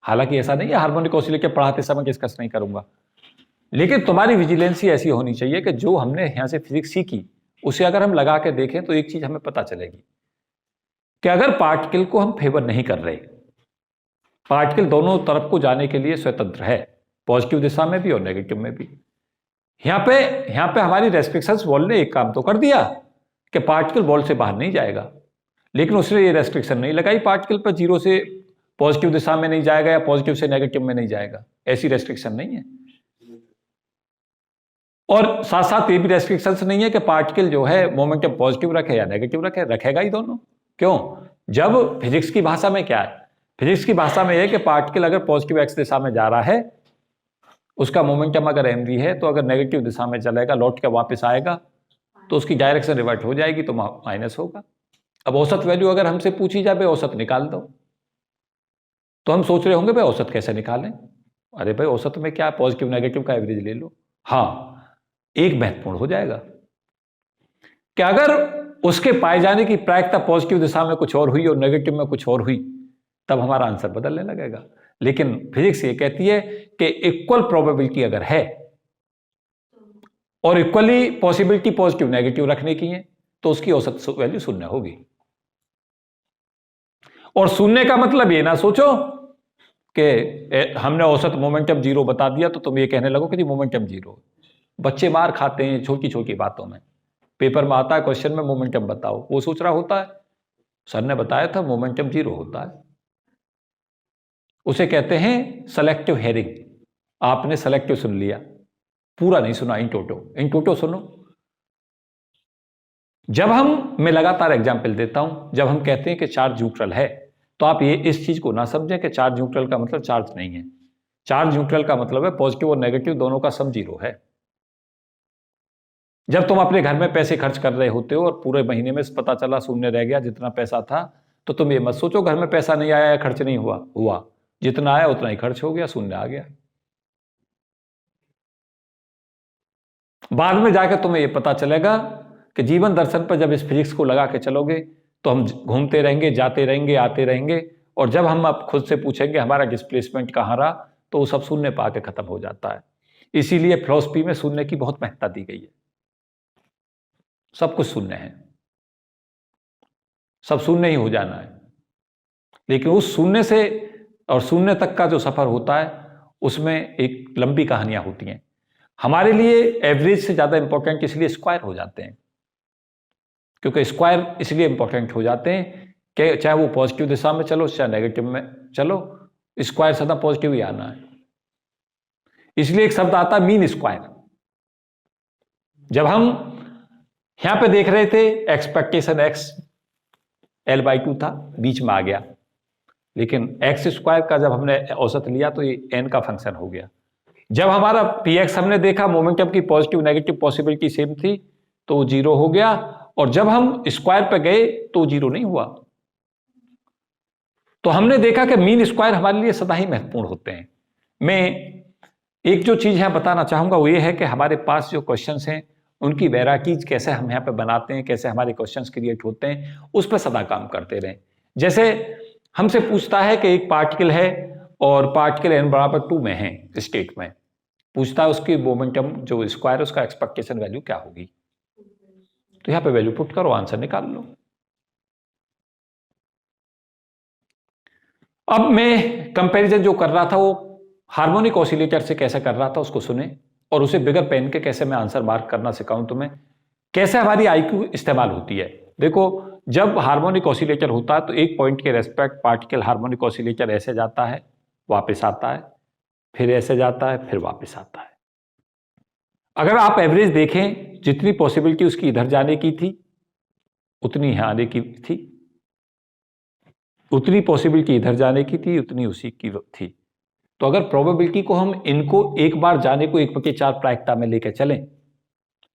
हालांकि ऐसा नहीं है, हार्मोनिक ऑसिलेटर पढ़ाते समय डिस्कस नहीं करूंगा, लेकिन तुम्हारी विजिलेंसी ऐसी होनी चाहिए कि जो हमने यहां से फिजिक्स सीखी उसे अगर हम लगा के देखें तो एक चीज हमें पता चलेगी कि अगर पार्टिकल को हम फेवर नहीं कर रहे, पार्टिकल दोनों तरफ को जाने के लिए स्वतंत्र है, पॉजिटिव दिशा में भी और नेगेटिव में भी। यहां पे हमारी रेस्ट्रिक्शंस बॉल ने एक काम तो कर दिया कि पार्टिकल बॉल से बाहर नहीं जाएगा, लेकिन उसने ये रेस्ट्रिक्शन नहीं लगाई पार्टिकल पर 0 से पॉजिटिव दिशा में नहीं जाएगा या पॉजिटिव से नेगेटिव में नहीं जाएगा, ऐसी रेस्ट्रिक्शन नहीं है। और साथ साथ ये भी रेस्ट्रिक्शंस नहीं है कि पार्टिकल जो है मोमेंटम पॉजिटिव रखे या नेगेटिव रखे, रखेगा ही दोनों। क्यों? जब फिजिक्स की भाषा में क्या है, फिजिक्स की भाषा में है कि पार्टिकल अगर पॉजिटिव एक्स दिशा में जा रहा है उसका मोमेंटम अगर mv है तो अगर नेगेटिव दिशा में चलेगा, लौट के वापस आएगा तो उसकी डायरेक्शन रिवर्ट हो जाएगी, तो माइनस होगा। अब औसत वैल्यू अगर हमसे पूछी जाए भाई औसत निकाल दो, तो हम सोच रहे होंगे भाई औसत कैसे निकालें। अरे भाई औसत में क्या, पॉजिटिव नेगेटिव का एवरेज ले लो। हाँ, एक महत्वपूर्ण हो जाएगा कि अगर उसके पाए जाने की प्रायिकता पॉजिटिव दिशा में कुछ और हुई और नेगेटिव में कुछ और हुई, तब हमारा आंसर बदलने लगेगा। लेकिन फिजिक्स ये कहती है कि इक्वल प्रोबेबिलिटी अगर है और इक्वली पॉसिबिलिटी पॉजिटिव नेगेटिव रखने की है, तो उसकी औसत वैल्यू शून्य होगी। और शून्य का मतलब ये ना सोचो कि हमने औसत मोमेंटम 0 बता दिया तो तुम ये कहने लगो कि जी मोमेंटम 0। बच्चे मार खाते हैं छोटी छोटी बातों में। पेपर में आता है क्वेश्चन में मोमेंटम बताओ, वो सोच रहा होता है सर ने बताया था मोमेंटम 0 होता है। उसे कहते हैं सेलेक्टिव हेयरिंग। आपने सेलेक्टिव सुन लिया, पूरा नहीं सुना। इन टोटो सुनो। जब मैं लगातार एग्जाम्पल देता हूं, जब हम कहते हैं कि चार्ज न्यूट्रल है, तो आप ये इस चीज को ना समझें कि चार्ज न्यूट्रल का मतलब चार्ज नहीं है। चार्ज न्यूट्रल का मतलब है पॉजिटिव और नेगेटिव दोनों का सम 0 है। जब तुम अपने घर में पैसे खर्च कर रहे होते हो और पूरे महीने में पता चला शून्य रह गया जितना पैसा था, तो तुम ये मत सोचो घर में पैसा नहीं आया या खर्च नहीं हुआ। जितना आया उतना ही खर्च हो गया, शून्य आ गया। बाद में जाकर तुम्हें यह पता चलेगा कि जीवन दर्शन पर जब इस फिजिक्स को लगा के चलोगे तो हम घूमते रहेंगे, जाते रहेंगे, आते रहेंगे, और जब हम अब खुद से पूछेंगे हमारा डिस्प्लेसमेंट कहाँ रहा, तो वो सब शून्य पा के खत्म हो जाता है। इसीलिए फिलॉसफी में शून्य की बहुत महत्ता दी गई है। सब कुछ शून्य है, सब शून्य ही हो जाना है। लेकिन उस शून्य से और शून्य तक का जो सफर होता है उसमें एक लंबी कहानियां होती हैं। हमारे लिए एवरेज से ज्यादा इंपॉर्टेंट इसलिए स्क्वायर हो जाते हैं, क्योंकि स्क्वायर इसलिए इंपॉर्टेंट हो जाते हैं कि चाहे वो पॉजिटिव दिशा में चलो चाहे नेगेटिव में चलो, स्क्वायर सदा पॉजिटिव ही आना है। इसलिए एक शब्द आता है मीन स्क्वायर। जब हम यहां पे देख रहे थे एक्सपेक्टेशन एक्स L/2 था, बीच में आ गया, लेकिन एक्स स्क्वायर का जब हमने औसत लिया तो ये n का फंक्शन हो गया। जब हमारा px हमने देखा मोमेंटम की पॉजिटिव नेगेटिव पॉसिबिलिटी सेम थी तो वो 0 हो गया, और जब हम स्क्वायर पे गए तो 0 नहीं हुआ। तो हमने देखा कि मीन स्क्वायर हमारे लिए सदा ही महत्वपूर्ण होते हैं। मैं एक जो चीज यहां बताना चाहूंगा वो ये है कि हमारे पास जो क्वेश्चंस हैं उनकी वैरायटीज कैसे हम यहाँ पे बनाते हैं, कैसे हमारे क्वेश्चंस क्रिएट होते हैं, उस पर सदा काम करते रहें। जैसे हमसे पूछता है कि एक पार्टिकल है और पार्टिकल n=2 में है स्टेट में, पूछता है उसकी मोमेंटम जो स्क्वायर उसका एक्सपेक्टेशन वैल्यू क्या होगी। तो यहां पे वैल्यू पुट करो, आंसर निकाल लो। अब मैं कंपैरिजन जो कर रहा था वो हार्मोनिक ऑसिलेटर से कैसे कर रहा था उसको सुने, और उसे बिगर पेन के कैसे मैं आंसर मार्क करना सिखाऊं तुम्हें, कैसे हमारी आईक्यू इस्तेमाल होती है। देखो, जब हार्मोनिक ऑसिलेटर होता है तो एक पॉइंट के रेस्पेक्ट पार्टिकल हार्मोनिक ऑसिलेटर ऐसे जाता है, वापस आता है, फिर ऐसे जाता है, फिर वापस आता है। अगर आप एवरेज देखें, जितनी पॉसिबिलिटी उसकी इधर जाने की थी उतनी यहां आने की थी, उतनी पॉसिबिलिटी इधर जाने की थी उतनी उसी की थी। तो अगर प्रोबेबिलिटी को हम इनको एक बार जाने को 1/4 प्रायिकता में लेकर चलें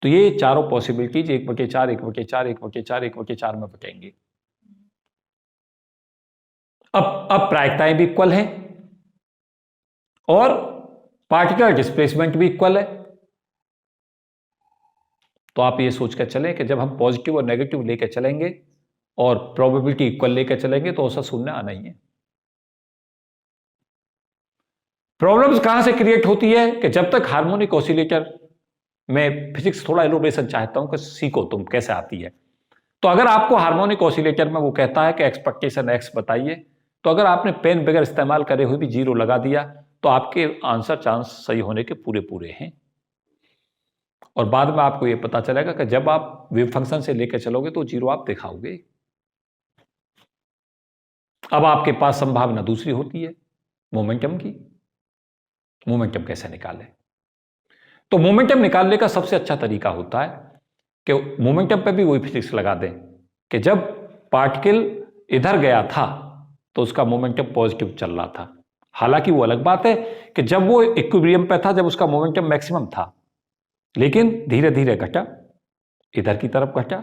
तो ये चारों पॉसिबिलिटीज 1/4, 1/4, 1/4, 1/4 में बटेंगे। अब प्रायिकताएं भी इक्वल हैं और पार्टिकल डिस्प्लेसमेंट भी इक्वल है। तो आप ये सोचकर चलें कि जब हम पॉजिटिव और नेगेटिव लेकर चलेंगे और प्रोबेबिलिटी इक्वल लेकर चलेंगे तो औसत शून्य आना ही है। प्रॉब्लम्स कहां से क्रिएट होती है कि जब तक हार्मोनिक ऑसिलेटर में फिजिक्स थोड़ा एलोब्रेशन चाहता हूं कि सीखो तुम कैसे आती है। तो अगर आपको हार्मोनिक ऑसिलेटर में वो कहता है कि एक्सपेक्टेशन एक्स बताइए, तो अगर आपने पेन बगैर इस्तेमाल करे हुए भी 0 लगा दिया तो आपके आंसर चांस सही होने के पूरे पूरे हैं। और बाद में आपको ये पता चलेगा कि जब आप वेव फंक्शन से लेकर चलोगे तो 0 आप दिखाओगे। अब आपके पास संभावना दूसरी होती है मोमेंटम की। मोमेंटम कैसे निकालें? तो मोमेंटम निकालने का सबसे अच्छा तरीका होता है कि मोमेंटम पे भी वही फिजिक्स लगा दें कि जब पार्टिकल इधर गया था तो उसका मोमेंटम पॉजिटिव चल रहा था, हालांकि वो अलग बात है कि जब वो इक्विलिब्रियम पे था, जब उसका मोमेंटम मैक्सिमम था, लेकिन धीरे धीरे घटा, इधर की तरफ घटा,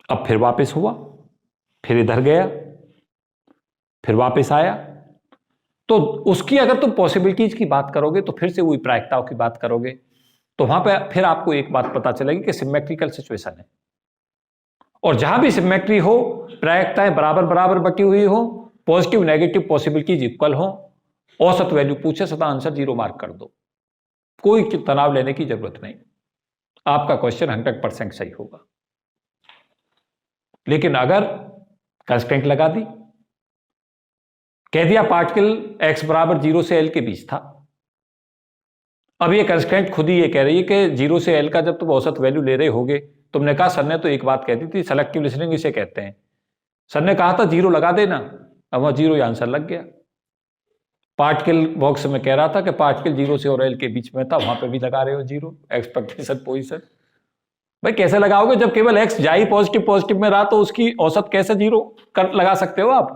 अब फिर वापस हुआ, फिर इधर गया, फिर वापस आया। तो उसकी अगर तुम पॉसिबिलिटीज की बात करोगे तो फिर से वही प्रायिकताओं की बात करोगे, तो वहां पे फिर आपको एक बात पता चलेगी कि सिमेट्रिकल सिचुएशन है, और जहां भी सिमेट्री हो, प्रायिकताएं बराबर बराबर बटी हुई हो, पॉजिटिव नेगेटिव पॉसिबिलिटीज इक्वल हो, औसत वैल्यू पूछे सदा आंसर 0 मार्क कर दो, कोई तनाव लेने की जरूरत नहीं, आपका क्वेश्चन 100% सही होगा। लेकिन अगर कंस्ट्रेंट लगा दी, कह दिया पार्टिकल x बराबर 0 से l के बीच था, अब ये कंस्ट्रेंट खुद ही ये कह रही है कि 0 से l का जब तुम औसत वैल्यू ले रहे होगे, तुमने कहा सर ने तो एक बात कह दी थी, सेलेक्टिव लिसनिंग इसे कहते हैं, सर ने कहा था 0 लगा देना, अब वहां 0 आंसर लग गया। पार्टिकल बॉक्स में कह रहा था कि पार्टिकल 0 से और l के बीच में था, वहां पे भी लगा रहे हो 0, एक्सपेक्टेशन पोजीशन। भाई कैसे लगाओगे जब केवल x जा ही पॉजिटिव पॉजिटिव में रहा, तो उसकी औसत कैसे 0 कर लगा सकते हो आप?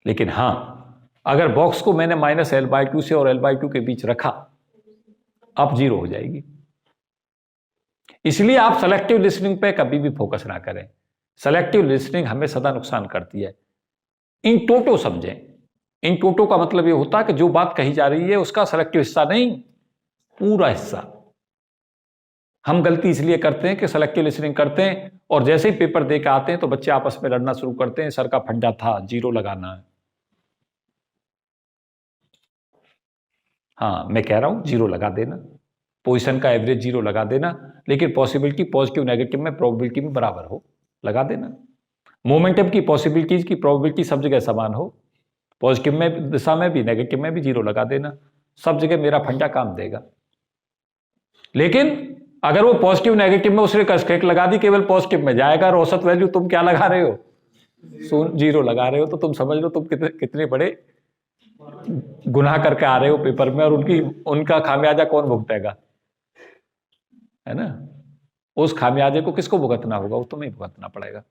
लेकिन हां, अगर बॉक्स को मैंने -l/2 से और l/2 के बीच रखा, अब 0 हो जाएगी। इसलिए आप सेलेक्टिव लिसनिंग पे कभी भी फोकस ना करें, सेलेक्टिव लिसनिंग हमें सदा नुकसान करती है। इन टोटो समझें, इन टोटो का मतलब यह होता है कि जो बात कही जा रही है उसका सेलेक्टिव हिस्सा नहीं, पूरा हिस्सा। हम गलती इसलिए करते हैं कि सेलेक्टिव लिसनिंग करते हैं और जैसे ही पेपर दे के आते हैं तो बच्चे आपस में लड़ना शुरू करते हैं, सर का फंडा था 0 लगाना है। हाँ, मैं कह रहा हूं 0 लगा देना, पोजीशन का एवरेज 0 लगा देना, लेकिन पॉसिबिलिटी पॉजिटिव नेगेटिव में प्रोबेबिलिटी में बराबर हो, लगा देना। मोमेंटम की पॉसिबिलिटीज की प्रोबेबिलिटी सब जगह समान हो, पॉजिटिव में दिशा में भी नेगेटिव में भी 0 लगा देना, सब जगह मेरा फंडा काम देगा। लेकिन अगर वो पॉजिटिव नेगेटिव में उसने कंस्ट्रेंट लगा दी, केवल पॉजिटिव में जाएगा, और औसत वैल्यू तुम क्या लगा रहे हो? 0 लगा रहे हो, तो तुम समझ लो तुम कितने बड़े गुनाह करके आ रहे हो पेपर में, और उनका खामियाजा कौन भुगतेगा? है ना? उस खामियाजे को किसको भुगतना होगा? वो तुम्हें भुगतना पड़ेगा।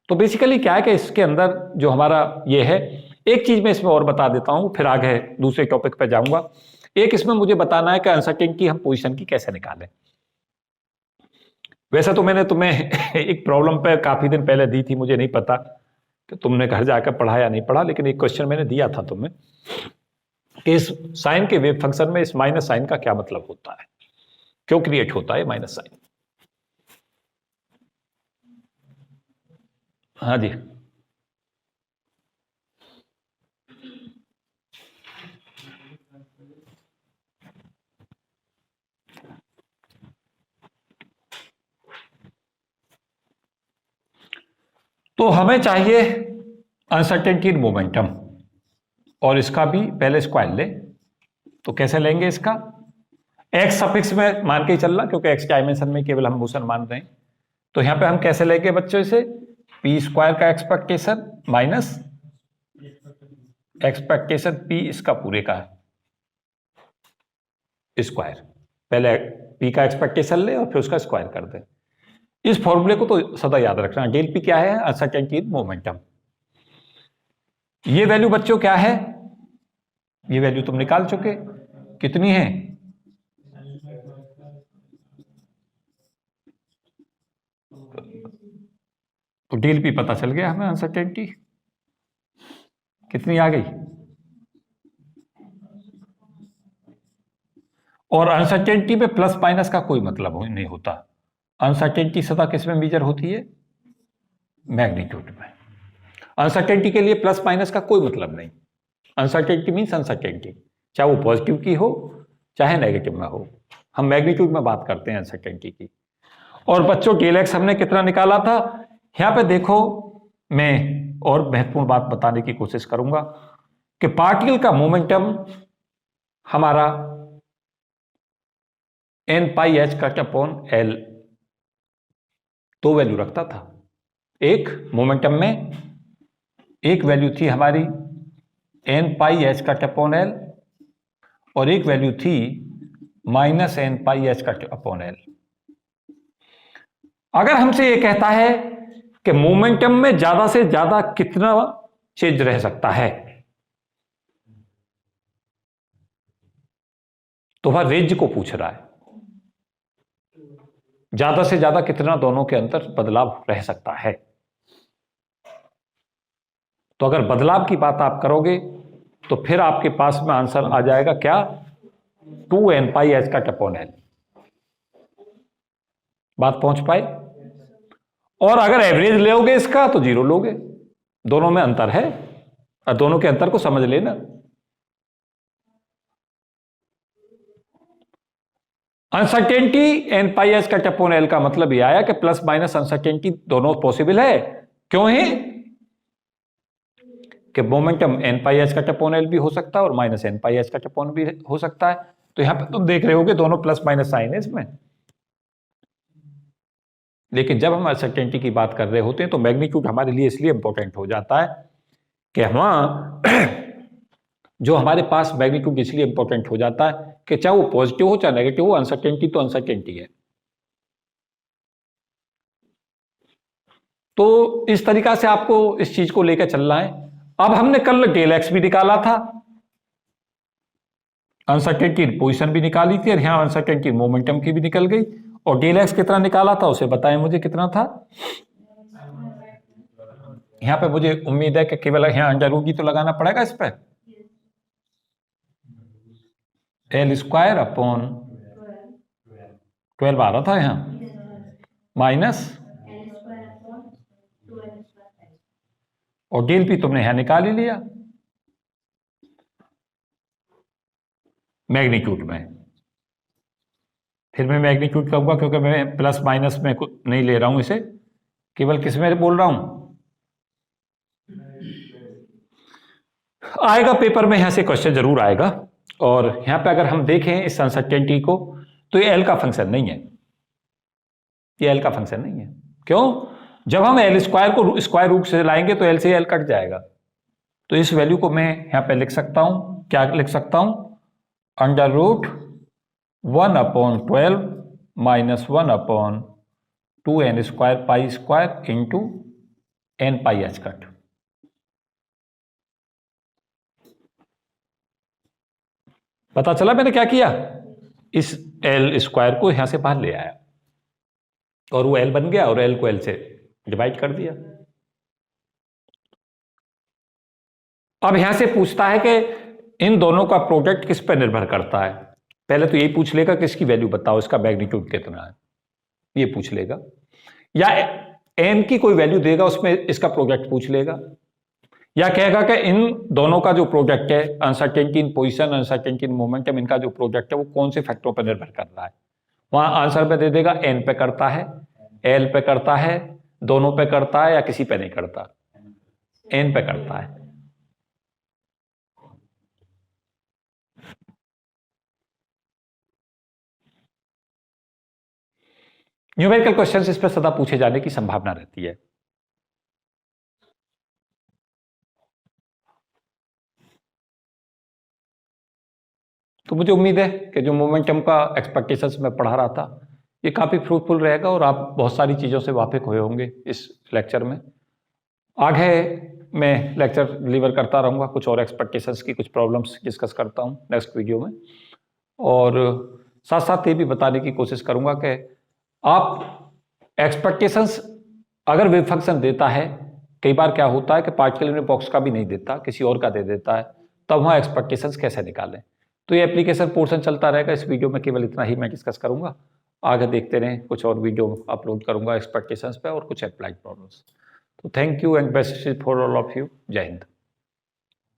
तो बेसिकली क्या है कि इसके अंदर जो हमारा ये है, एक चीज मैं इसमें और बता देता हूं, फिर आगे दूसरे टॉपिक पे जाऊंगा। एक इसमें मुझे बताना है कि अनसर्टेनिटी हम पोजीशन की कैसे निकालें। वैसे तो मैंने तुम्हें एक प्रॉब्लम पे काफी दिन पहले दी थी, मुझे नहीं पता कि तुमने घर जाकर पढ़ा या नहीं पढ़ा, लेकिन एक क्वेश्चन मैंने दिया था तुम्हें कि इस साइन के वेव फंक्शन में इस माइनस साइन का क्या मतलब होता है, क्यों क्रिएट होता है माइनस साइन। हाँ जी, तो हमें चाहिए अनसर्टेनिटी इन मोमेंटम, और इसका भी पहले स्क्वायर ले। तो कैसे लेंगे इसका? एक्स सफिक्स में मान के ही चलना, क्योंकि एक्स डायमेंशन में केवल हम मोशन मान रहे हैं। तो यहां पे हम कैसे लेंगे बच्चों इसे? पी स्क्वायर का एक्सपेक्टेशन माइनस एक्सपेक्टेशन पी इसका पूरे का स्क्वायर। पहले पी का एक्सपेक्टेशन ले और फिर उसका स्क्वायर कर दे। इस फॉर्मूले को तो सदा याद रखना। डेल पी क्या है? Uncertainty in momentum. ये वैल्यू बच्चों क्या है? ये वैल्यू तुम निकाल चुके, कितनी है? तो डेल पी पता चल गया हमें, अनसर्टेनिटी कितनी आ गई। और अनसर्टेनिटी में प्लस माइनस का कोई मतलब नहीं होता। अनसर्टेनिटी सदा किस में मेजर होती है? मैग्नीट्यूड में। अनसर्टेनिटी के लिए प्लस माइनस का कोई मतलब नहीं। अनसर्टेनिटी मीन्स अनसर्टेनिटी, चाहे वो पॉजिटिव की हो चाहे नेगेटिव में हो। हम मैग्नीट्यूड में बात करते हैं अनसर्टेनिटी की। और बच्चों डेल एक्स हमने कितना निकाला था? यहां पे देखो, मैं और महत्वपूर्ण बात बताने की कोशिश करूंगा कि पार्टिकल का मोमेंटम हमारा n पाई h कट अपॉन l दो वैल्यू रखता था। एक मोमेंटम में एक वैल्यू थी हमारी n पाई h कट अपॉन l, और एक वैल्यू थी माइनस n पाई h कट अपॉन l। अगर हमसे यह कहता है कि मोमेंटम में ज्यादा से ज्यादा कितना चेंज रह सकता है, तो वह रेंज को पूछ रहा है, ज्यादा से ज्यादा कितना दोनों के अंदर बदलाव रह सकता है। तो अगर बदलाव की बात आप करोगे तो फिर आपके पास में आंसर आ जाएगा क्या, 2n पाई एच कट अपॉन एल। बात पहुंच पाई? और अगर एवरेज लोगे इसका तो 0 लोगे, दोनों में अंतर है और दोनों के अंतर को समझ लेना। Uncertainty N pi H cut upon L का मतलब यह आया कि प्लस माइनस अनसर्टेनिटी दोनों पॉसिबल है। क्यों है कि momentum N pi H cut upon L भी हो सकता है और minus N pi H cut upon भी हो सकता है। तो यहां पर तुम देख रहे होगे दोनों प्लस माइनस साइन है इसमें। लेकिन जब हम अनसर्टेनिटी की बात कर रहे होते हैं तो मैग्नीट्यूड हमारे लिए इसलिए इंपॉर्टेंट हो जाता है कि वहां जो हमारे पास मैग्नीट्यूड इसलिए इंपॉर्टेंट हो जाता है कि चाहे वो पॉजिटिव हो चाहे नेगेटिव हो, अनसर्टेनिटी तो अनसर्टेनिटी है। तो इस तरीका से आपको इस चीज को लेकर चलना है। अब हमने कल डेल एक्स भी निकाला था, अनसर्टेनिटी पोजीशन भी निकाली थी और यहां अनसर्टेनिटी मोमेंटम की भी निकल गई। और डेल एक्स कितना निकाला था उसे बताएं मुझे, कितना था? यहां पे मुझे उम्मीद है कि केवल यहां अंडर रूट ही तो लगाना पड़ेगा इस पर, एल स्क्वायर अपॉन 12 आ रहा था यहां, माइनस और डेल पी तुमने यहां निकाल ही लिया मैग्नीट्यूड में। फिर मैं मैग्नीट्यूड कहूंगा क्योंकि मैं प्लस माइनस में नहीं ले रहा हूं इसे, केवल किस में बोल रहा हूं। आएगा पेपर में, यहां से क्वेश्चन जरूर आएगा। और यहां पे अगर हम देखें इस अनसर्टेनिटी को तो ये एल का फंक्शन नहीं है, ये एल का फंक्शन नहीं है। क्यों? जब हम एल स्क्वायर को स्क्वायर रूट से लाएंगे तो एल से एल कट जाएगा। तो इस वैल्यू को मैं यहां पे लिख सकता हूं, क्या लिख सकता हूं? Under root 1/12 minus 1/2n square pi square into N pi H cut. पता चला मैंने क्या किया? इस एल स्क्वायर को यहां से बाहर ले आया और वो एल बन गया और एल को एल से डिवाइड कर दिया। अब यहां से पूछता है कि इन दोनों का प्रोडक्ट किस पर निर्भर करता है। पहले तो यही पूछ लेगा कि इसकी वैल्यू बताओ, इसका मैग्नीट्यूड कितना है, ये पूछ लेगा। या एन की कोई वैल्यू देगा उसमें इसका प्रोडक्ट पूछ लेगा, या कहेगा कि इन दोनों का जो प्रोडक्ट है, uncertainty in position, uncertainty in momentum, इनका जो प्रोडक्ट है वो कौन से फैक्टरों पर निर्भर कर रहा है। वहां आंसर पे दे देगा एन पे करता है, एल पे करता है, दोनों पे करता है या किसी पे नहीं करता, एन पे करता है। न्यूमेरिकल क्वेश्चंस इस पर सदा पूछे जाने की संभावना रहती है। तो मुझे उम्मीद है कि जो मोमेंटम का एक्सपेक्टेशंस मैं पढ़ा रहा था ये काफ़ी फ्रूटफुल रहेगा और आप बहुत सारी चीज़ों से वाकिफ हुए होंगे इस लेक्चर में। आगे मैं लेक्चर डिलीवर करता रहूँगा, कुछ और एक्सपेक्टेशंस की कुछ प्रॉब्लम्स डिस्कस करता हूँ नेक्स्ट वीडियो में, और साथ साथ ये भी बताने की कोशिश करूँगा कि आप एक्सपेक्टेशंस अगर वेव फंक्शन देता है, कई बार क्या होता है कि पार्टिकल यूनिट बॉक्स का भी नहीं देता, किसी और का दे देता है, तब वहाँ एक्सपेक्टेशंस कैसे निकालें। तो ये एप्लीकेशन पोर्शन चलता रहेगा। इस वीडियो में केवल इतना ही मैं डिस्कस करूंगा, आगे देखते रहें, कुछ और वीडियो अपलोड करूंगा एक्सपेक्टेशंस पे और कुछ अप्लाइड प्रॉब्लम्स। तो thank you and best for all of you. जय हिंद।